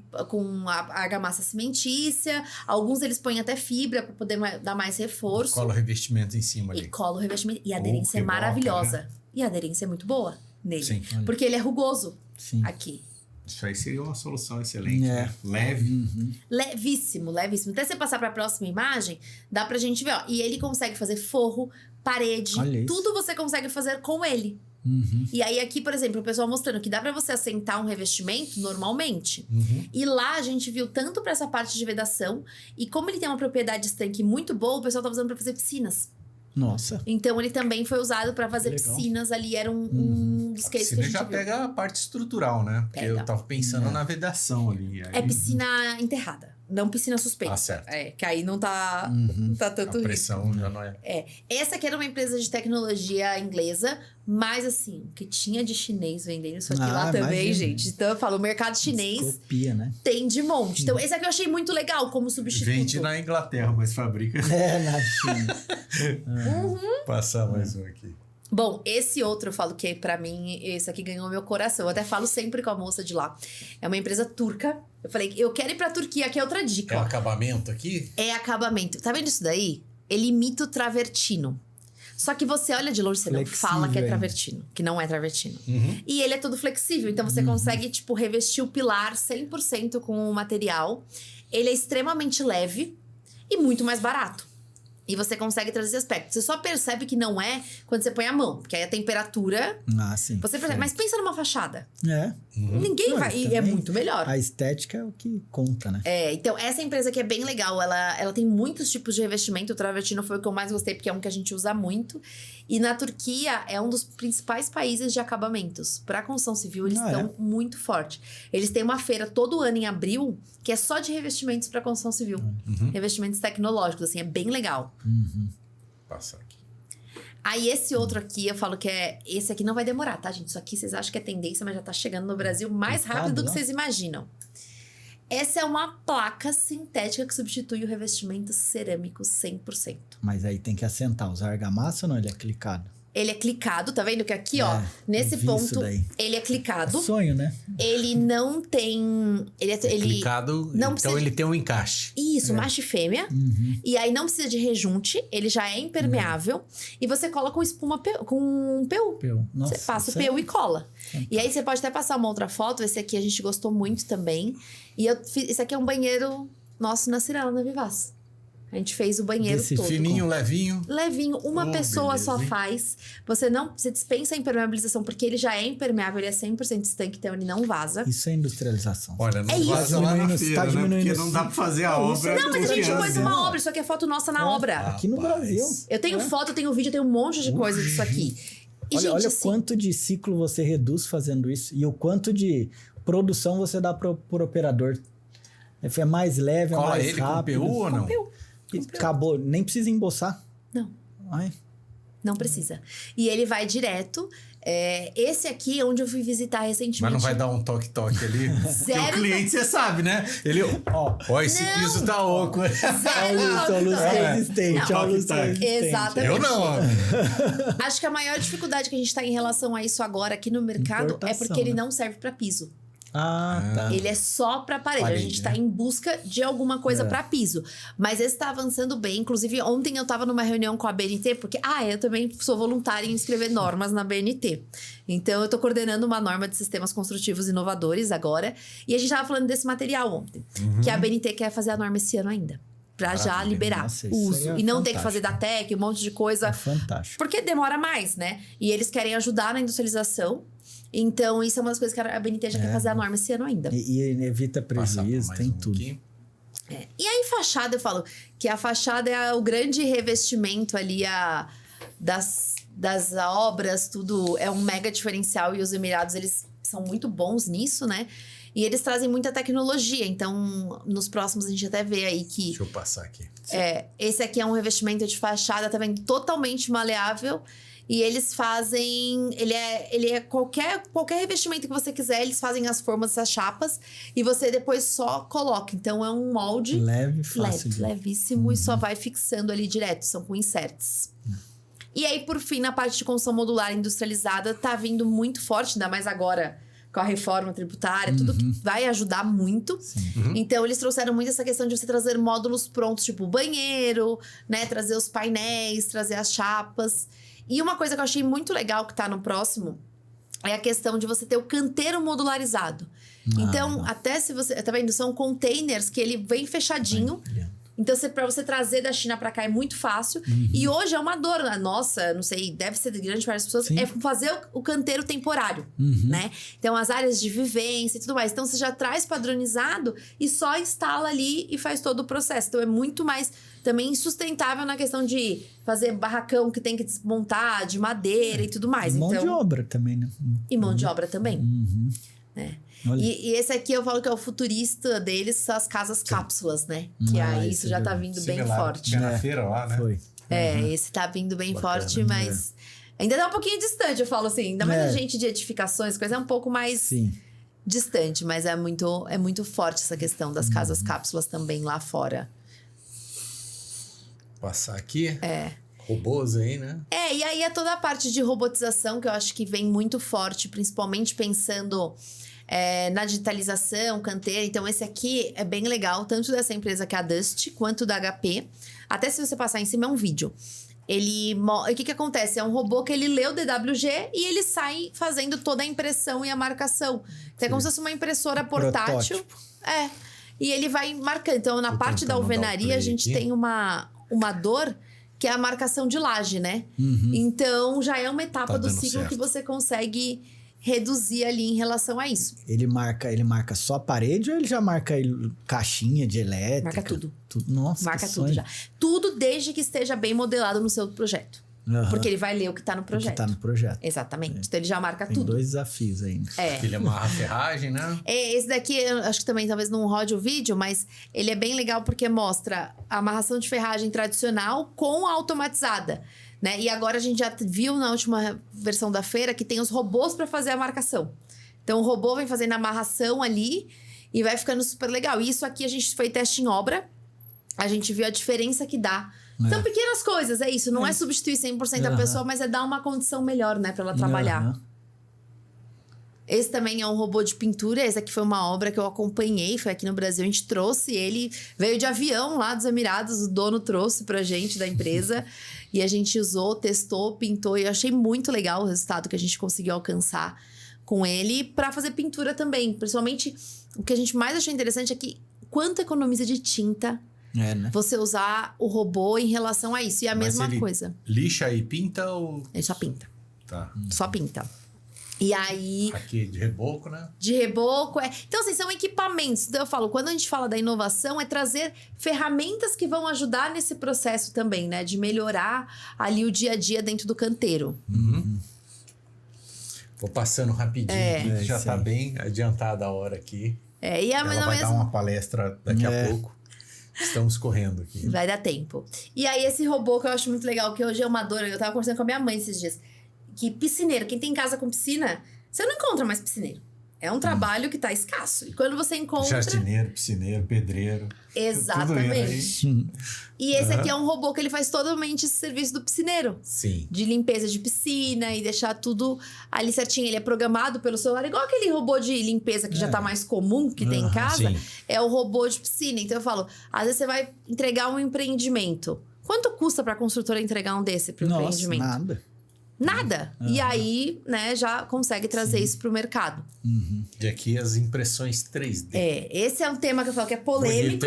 [SPEAKER 1] a argamassa cimentícia. Alguns, eles põem até fibra para poder dar mais reforço.
[SPEAKER 2] Cola o revestimento em cima ali.
[SPEAKER 1] E cola o revestimento. E a aderência é maravilhosa. Né? E a aderência é muito boa nele.
[SPEAKER 2] Sim.
[SPEAKER 1] Porque ele é rugoso aqui.
[SPEAKER 2] Isso aí seria uma solução excelente, né? Leve.
[SPEAKER 1] Levíssimo, levíssimo. Até você passar para a próxima imagem, dá pra gente ver, ó. E ele consegue fazer forro, parede, tudo você consegue fazer com ele. E aí aqui, por exemplo, o pessoal mostrando que dá pra você assentar um revestimento normalmente. E lá a gente viu tanto pra essa parte de vedação, e como ele tem uma propriedade estanque muito boa, o pessoal tá usando pra fazer piscinas.
[SPEAKER 3] Nossa.
[SPEAKER 1] Então ele também foi usado para fazer piscinas ali, era um dos cases que a gente
[SPEAKER 2] já
[SPEAKER 1] viu.
[SPEAKER 2] Pega a parte estrutural, né? Porque eu tava pensando na vedação ali. Aí...
[SPEAKER 1] É piscina enterrada, não piscina suspensa.
[SPEAKER 2] Certo.
[SPEAKER 1] Que aí não tá, não tá tanto
[SPEAKER 2] a pressão
[SPEAKER 1] risco.
[SPEAKER 2] Já não é.
[SPEAKER 1] Essa aqui era uma empresa de tecnologia inglesa, mas assim, o que tinha de chinês vendendo isso aqui lá também,
[SPEAKER 3] imagina.
[SPEAKER 1] gente. Então eu falo, o mercado chinês
[SPEAKER 3] copia, né?
[SPEAKER 1] tem de monte. Então esse aqui eu achei muito legal como substituto.
[SPEAKER 2] Vende na Inglaterra, mas fabrica.
[SPEAKER 3] Na China.
[SPEAKER 2] Passar mais um aqui.
[SPEAKER 1] Bom, esse outro eu falo que pra mim, esse aqui ganhou meu coração. Eu até falo sempre com a moça de lá. É uma empresa turca. Eu falei, eu quero ir pra Turquia, aqui é outra dica.
[SPEAKER 2] É o acabamento aqui?
[SPEAKER 1] É acabamento. Tá vendo isso daí? Ele imita o travertino. Só que você olha de longe, você não fala que é travertino. Que não é travertino. E ele é todo flexível. Então você consegue, tipo, revestir o pilar 100% com o material. Ele é extremamente leve e muito mais barato. E você consegue trazer esse aspecto. Você só percebe que não é quando você põe a mão. Porque aí a temperatura...
[SPEAKER 3] sim.
[SPEAKER 1] Você percebe. Mas pensa numa fachada.
[SPEAKER 3] Ninguém
[SPEAKER 1] vai... E é muito melhor.
[SPEAKER 3] A estética é o que conta, né?
[SPEAKER 1] Então essa empresa aqui é bem legal. Ela tem muitos tipos de revestimento. O travertino foi o que eu mais gostei, porque é um que a gente usa muito. E na Turquia é um dos principais países de acabamentos. Para a construção civil, eles estão muito fortes. Eles têm uma feira todo ano em abril, que é só de revestimentos para construção civil. Revestimentos tecnológicos, assim, é bem legal.
[SPEAKER 2] Passa aqui.
[SPEAKER 1] Aí esse outro aqui, eu falo que esse aqui não vai demorar, tá, gente? Isso aqui vocês acham que é tendência, mas já tá chegando no Brasil mais rápido do que vocês imaginam. Essa é uma placa sintética que substitui o revestimento cerâmico 100%.
[SPEAKER 3] Mas aí tem que assentar. Usar argamassa ou não? Ele é clicado?
[SPEAKER 1] Ele é clicado, tá vendo que aqui, ó, nesse ponto, ele é clicado.
[SPEAKER 3] É sonho, né?
[SPEAKER 1] Ele não tem... Ele
[SPEAKER 2] clicado,
[SPEAKER 1] não
[SPEAKER 2] então ele tem um encaixe.
[SPEAKER 1] Isso, macho e fêmea. E aí não precisa de rejunte, ele já é impermeável. E você cola com espuma, com PU.
[SPEAKER 3] Nossa,
[SPEAKER 1] você passa o PU e cola. E aí você pode até passar uma outra foto. Esse aqui a gente gostou muito também. E esse aqui é um banheiro nosso na Cyrela, na Vivaz. A gente fez o banheiro todo.
[SPEAKER 2] Fininho, levinho.
[SPEAKER 1] Levinho. Uma pessoa
[SPEAKER 2] beleza,
[SPEAKER 1] só faz. Você dispensa a impermeabilização, porque ele já é impermeável, ele é 100% estanque, então ele não vaza.
[SPEAKER 3] Isso é industrialização.
[SPEAKER 2] Olha, não vaza lá na feira, né? Porque não dá pra fazer a obra.
[SPEAKER 1] Não, mas a gente pôs uma obra, isso aqui é foto nossa na obra.
[SPEAKER 3] Aqui no Brasil.
[SPEAKER 1] Eu tenho foto, eu tenho vídeo, eu tenho um monte de coisa disso aqui. E,
[SPEAKER 3] olha
[SPEAKER 1] assim,
[SPEAKER 3] o quanto de ciclo você reduz fazendo isso e o quanto de produção você dá pro operador. É mais leve,
[SPEAKER 2] cola
[SPEAKER 3] é mais rápido.
[SPEAKER 2] Com PU ou não?
[SPEAKER 1] Com PU.
[SPEAKER 3] Acabou, nem precisa emboçar.
[SPEAKER 1] Não. Não precisa. E ele vai direto. Esse aqui é onde eu fui visitar recentemente.
[SPEAKER 2] Mas não vai dar um toque-toque ali? Porque o cliente, você sabe, né? Ele, ó, esse piso tá oco.
[SPEAKER 1] Zero
[SPEAKER 3] luz resistente.
[SPEAKER 1] Exatamente.
[SPEAKER 2] Eu não.
[SPEAKER 1] Acho que a maior dificuldade que a gente tá em relação a isso agora aqui no mercado é porque ele não serve para piso.
[SPEAKER 3] Tá.
[SPEAKER 1] Ele é só para parede. A gente tá em busca de alguma coisa para piso. Mas esse tá avançando bem. Inclusive, ontem eu tava numa reunião com a BNT, porque eu também sou voluntária em escrever normas na BNT. Então, eu tô coordenando uma norma de sistemas construtivos inovadores agora. E a gente tava falando desse material ontem. Que a BNT quer fazer a norma esse ano ainda. Pra já liberar o uso. E não ter que fazer da TEC, um monte de coisa.
[SPEAKER 3] É fantástico.
[SPEAKER 1] Porque demora mais, né? E eles querem ajudar na industrialização. Então, isso é uma das coisas que a BNT já quer fazer a norma esse ano ainda.
[SPEAKER 3] E evita prejuízo, tem tudo.
[SPEAKER 1] E aí, fachada, eu falo que a fachada é o grande revestimento ali das obras, tudo é um mega diferencial. E os Emirados, eles são muito bons nisso, né? E eles trazem muita tecnologia. Então, nos próximos, a gente até vê aí que...
[SPEAKER 2] Deixa eu passar aqui.
[SPEAKER 1] Esse aqui é um revestimento de fachada também totalmente maleável. E eles fazem... Ele é qualquer revestimento que você quiser, eles fazem as formas dessas chapas. E você depois só coloca. Então, é um molde...
[SPEAKER 3] Leve, fácil.
[SPEAKER 1] Levíssimo. E só vai fixando ali direto. São com inserts. E aí, por fim, na parte de construção modular industrializada, tá vindo muito forte. Ainda mais agora... com a reforma tributária, tudo que vai ajudar muito. Então, eles trouxeram muito essa questão de você trazer módulos prontos, tipo banheiro, né? Trazer os painéis, trazer as chapas. E uma coisa que eu achei muito legal que tá no próximo é a questão de você ter o canteiro modularizado. Então, até se você... Tá vendo? São containers que ele vem fechadinho. Então, pra você trazer da China pra cá é muito fácil. E hoje é uma dor, nossa, não sei, deve ser de grande parte das pessoas, é fazer o canteiro temporário, né? Então, as áreas de vivência e tudo mais. Então, você já traz padronizado e só instala ali e faz todo o processo. Então, é muito mais também sustentável na questão de fazer barracão que tem que desmontar, de madeira e tudo mais.
[SPEAKER 3] Mão de obra também, né?
[SPEAKER 1] E mão de obra também. E esse aqui eu falo que é o futurista deles, são as casas cápsulas, né? Que aí isso já tá vindo bem forte.
[SPEAKER 2] Na feira lá, né?
[SPEAKER 3] Foi.
[SPEAKER 1] Esse tá vindo bem forte, mas ainda tá um pouquinho distante, eu falo assim. Ainda mais a gente de edificações, coisa é um pouco mais distante, mas é muito forte essa questão das casas cápsulas também lá fora.
[SPEAKER 2] Passar aqui. Robôs aí, né?
[SPEAKER 1] E aí é toda a parte de robotização que eu acho que vem muito forte, principalmente pensando na digitalização, canteiro. Então, esse aqui é bem legal, tanto dessa empresa que é a Dust, quanto da HP. Até se você passar em cima, é um vídeo. O que acontece? É um robô que ele lê o DWG e ele sai fazendo toda a impressão e a marcação. Então, é como se fosse uma impressora portátil. E ele vai marcando. Então, na parte da alvenaria, a gente tem uma dor que é a marcação de laje, né? Então, já é uma etapa do ciclo que você consegue reduzir ali em relação a isso.
[SPEAKER 3] Ele marca só a parede ou ele já marca caixinha de elétrica?
[SPEAKER 1] Marca tudo.
[SPEAKER 3] Nossa,
[SPEAKER 1] marca tudo já. Tudo desde que esteja bem modelado no seu projeto. Porque ele vai ler o que tá no projeto.
[SPEAKER 3] O que tá no projeto.
[SPEAKER 1] Exatamente. Então, ele já marca
[SPEAKER 3] Tem
[SPEAKER 1] tudo.
[SPEAKER 3] Tem 2 desafios ainda.
[SPEAKER 2] Ele amarra a ferragem, né?
[SPEAKER 1] Esse daqui, eu acho que também talvez não rode o vídeo, mas ele é bem legal porque mostra a amarração de ferragem tradicional com a automatizada, né? E agora a gente já viu na última versão da feira que tem os robôs para fazer a marcação. Então, o robô vem fazendo a amarração ali e vai ficando super legal. E isso aqui a gente foi teste em obra. A gente viu a diferença que dá. São pequenas coisas, é isso. Não é substituir 100% da pessoa, mas é dar uma condição melhor, né? Pra ela trabalhar. Esse também é um robô de pintura. Esse aqui foi uma obra que eu acompanhei. Foi aqui no Brasil, a gente trouxe ele. Veio de avião lá dos Emirados. O dono trouxe pra gente da empresa. E a gente usou, testou, pintou. E eu achei muito legal o resultado que a gente conseguiu alcançar com ele. Pra fazer pintura também. Principalmente, o que a gente mais achou interessante é que quanto economiza de tinta...
[SPEAKER 3] né?
[SPEAKER 1] Você usar o robô em relação a isso. E a mesma coisa.
[SPEAKER 2] Lixa e pinta ou...
[SPEAKER 1] Ele só pinta.
[SPEAKER 2] Tá.
[SPEAKER 1] Só pinta. E aí...
[SPEAKER 2] Aqui de reboco, né?
[SPEAKER 1] De reboco, Então, assim, são equipamentos. Então, eu falo, quando a gente fala da inovação, é trazer ferramentas que vão ajudar nesse processo também, né? De melhorar ali o dia a dia dentro do canteiro.
[SPEAKER 2] Vou passando rapidinho aqui, já tá bem adiantada a hora aqui.
[SPEAKER 1] E
[SPEAKER 2] ela vai dar uma palestra daqui a pouco. Estamos correndo aqui.
[SPEAKER 1] Vai dar tempo. E aí, esse robô que eu acho muito legal, que hoje é uma dor, eu tava conversando com a minha mãe esses dias, que piscineiro, quem tem casa com piscina, você não encontra mais piscineiro. É um trabalho que tá escasso. E quando você encontra...
[SPEAKER 2] Jardineiro, piscineiro, pedreiro.
[SPEAKER 1] Exatamente. E esse aqui é um robô que ele faz totalmente esse serviço do piscineiro.
[SPEAKER 2] Sim.
[SPEAKER 1] De limpeza de piscina e deixar tudo ali certinho. Ele é programado pelo celular, igual aquele robô de limpeza que já tá mais comum, que tem em casa. Sim. É o robô de piscina. Então eu falo, às vezes você vai entregar um empreendimento. Quanto custa pra construtora entregar um desse pro empreendimento? Nada. E aí, né, já consegue trazer isso pro mercado.
[SPEAKER 2] E aqui as impressões 3D.
[SPEAKER 1] Esse é um tema que eu falo que é polêmico.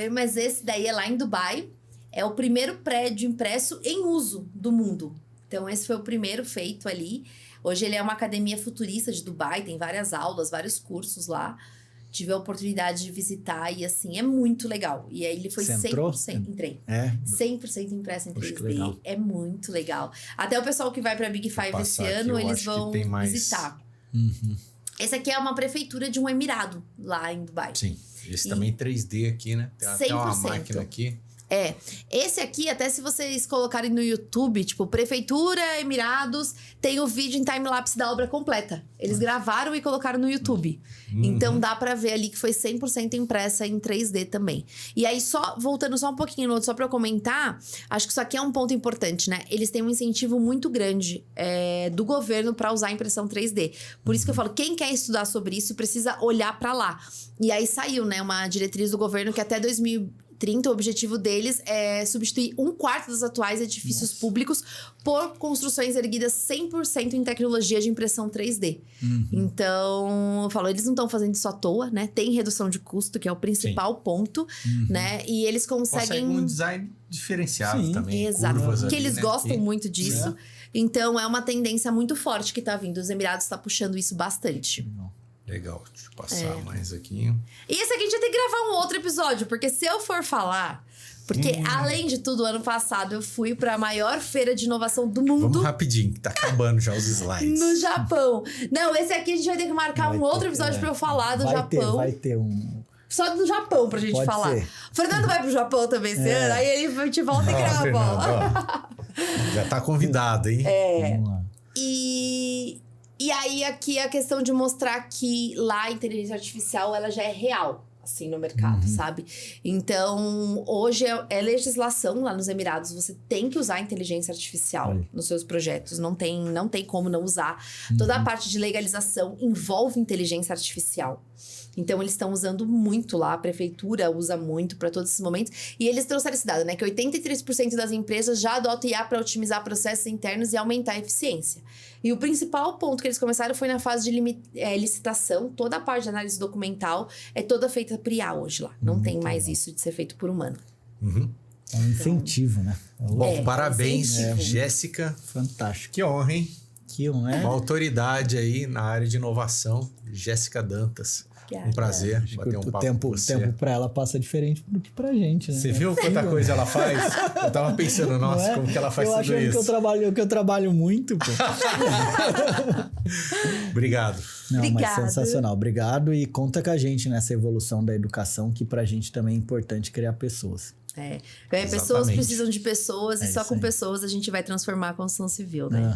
[SPEAKER 1] Mas esse daí é lá em Dubai. É o primeiro prédio impresso em uso do mundo. Então, esse foi o primeiro feito ali. Hoje ele é uma academia futurista de Dubai. Tem várias aulas, vários cursos lá. Tive a oportunidade de visitar e, assim, é muito legal. E aí ele foi 100%... Entrei. 100% impresso em 3D. É muito legal. Até o pessoal que vai pra Big Five esse ano, eles vão visitar. Esse aqui é uma prefeitura de um emirado, lá em Dubai.
[SPEAKER 2] Sim. Esse também 3D aqui, né? Tem até uma máquina aqui.
[SPEAKER 1] Esse aqui, até se vocês colocarem no YouTube, tipo, Prefeitura, Emirados, tem o vídeo em time-lapse da obra completa. Eles gravaram e colocaram no YouTube. Então, dá pra ver ali que foi 100% impressa em 3D também. E aí, voltando só um pouquinho no outro, só pra eu comentar, acho que isso aqui é um ponto importante, né? Eles têm um incentivo muito grande do governo pra usar a impressão 3D. Por isso que eu falo, quem quer estudar sobre isso precisa olhar pra lá. E aí saiu, né, uma diretriz do governo que até 2030, o objetivo deles é substituir 1/4 dos atuais edifícios públicos por construções erguidas 100% em tecnologia de impressão 3D. Então, eu falo, eles não estão fazendo isso à toa, né? Tem redução de custo, que é o principal ponto, né? E eles conseguem
[SPEAKER 2] um design diferenciado também.
[SPEAKER 1] Exato, que eles gostam muito disso. Então, é uma tendência muito forte que tá vindo. Os Emirados estão puxando isso bastante.
[SPEAKER 2] Legal, deixa eu passar mais aqui.
[SPEAKER 1] E esse aqui a gente vai ter que gravar um outro episódio, porque se eu for falar... Porque, além de tudo, ano passado eu fui pra maior feira de inovação do mundo.
[SPEAKER 2] Vamos rapidinho, que tá acabando já os slides.
[SPEAKER 1] No Japão. Não, esse aqui a gente vai ter que marcar outro episódio pra eu falar do Japão.
[SPEAKER 3] Vai ter um...
[SPEAKER 1] Só do Japão pra gente falar. O Fernando vai pro Japão também esse ano, aí ele a gente volta e grava.
[SPEAKER 2] Já tá convidado, hein?
[SPEAKER 3] Vamos lá.
[SPEAKER 1] E aí, aqui a questão de mostrar que lá a inteligência artificial, ela já é real, assim, no mercado, sabe? Então, hoje é legislação lá nos Emirados, você tem que usar a inteligência artificial nos seus projetos, não tem como não usar. Toda a parte de legalização envolve inteligência artificial. Então, eles estão usando muito lá, a prefeitura usa muito para todos esses momentos. E eles trouxeram esse dado, né? Que 83% das empresas já adotam IA para otimizar processos internos e aumentar a eficiência. E o principal ponto que eles começaram foi na fase de licitação. Toda a parte de análise documental é toda feita por IA hoje lá. Não tem mais isso de ser feito por humano.
[SPEAKER 3] É um incentivo, né?
[SPEAKER 2] Bom, parabéns, Jéssica.
[SPEAKER 3] Fantástico.
[SPEAKER 2] Que honra, hein?
[SPEAKER 3] Que honra.
[SPEAKER 2] Uma autoridade aí na área de inovação, Jéssica Dantas. Um prazer bater um papo com você.
[SPEAKER 3] O tempo pra ela passa diferente do que pra gente, né?
[SPEAKER 2] Você viu quanta coisa ela faz? Eu tava pensando, nossa, como que ela faz tudo isso?
[SPEAKER 3] Eu acho que eu trabalho muito, pô.
[SPEAKER 2] Obrigado.
[SPEAKER 3] Mas sensacional. Obrigado e conta com a gente nessa evolução da educação, que pra gente também é importante criar pessoas.
[SPEAKER 1] Pessoas precisam de pessoas e só com pessoas a gente vai transformar a construção civil, né?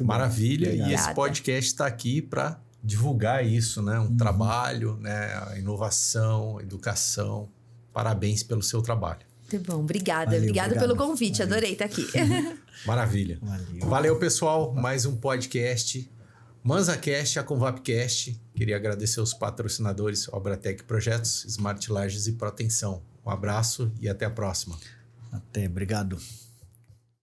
[SPEAKER 2] Maravilha. E esse podcast está aqui para divulgar isso, né? Um trabalho, né? A inovação, educação. Parabéns pelo seu trabalho.
[SPEAKER 1] Muito bom, obrigada. Obrigada pelo convite, adorei estar aqui.
[SPEAKER 2] Maravilha. Valeu, pessoal. Mais um podcast. MansaCast, a Convapcast. Queria agradecer os patrocinadores Obratec Projetos, Smart Lages e Proteção. Um abraço e até a próxima.
[SPEAKER 3] Até, obrigado.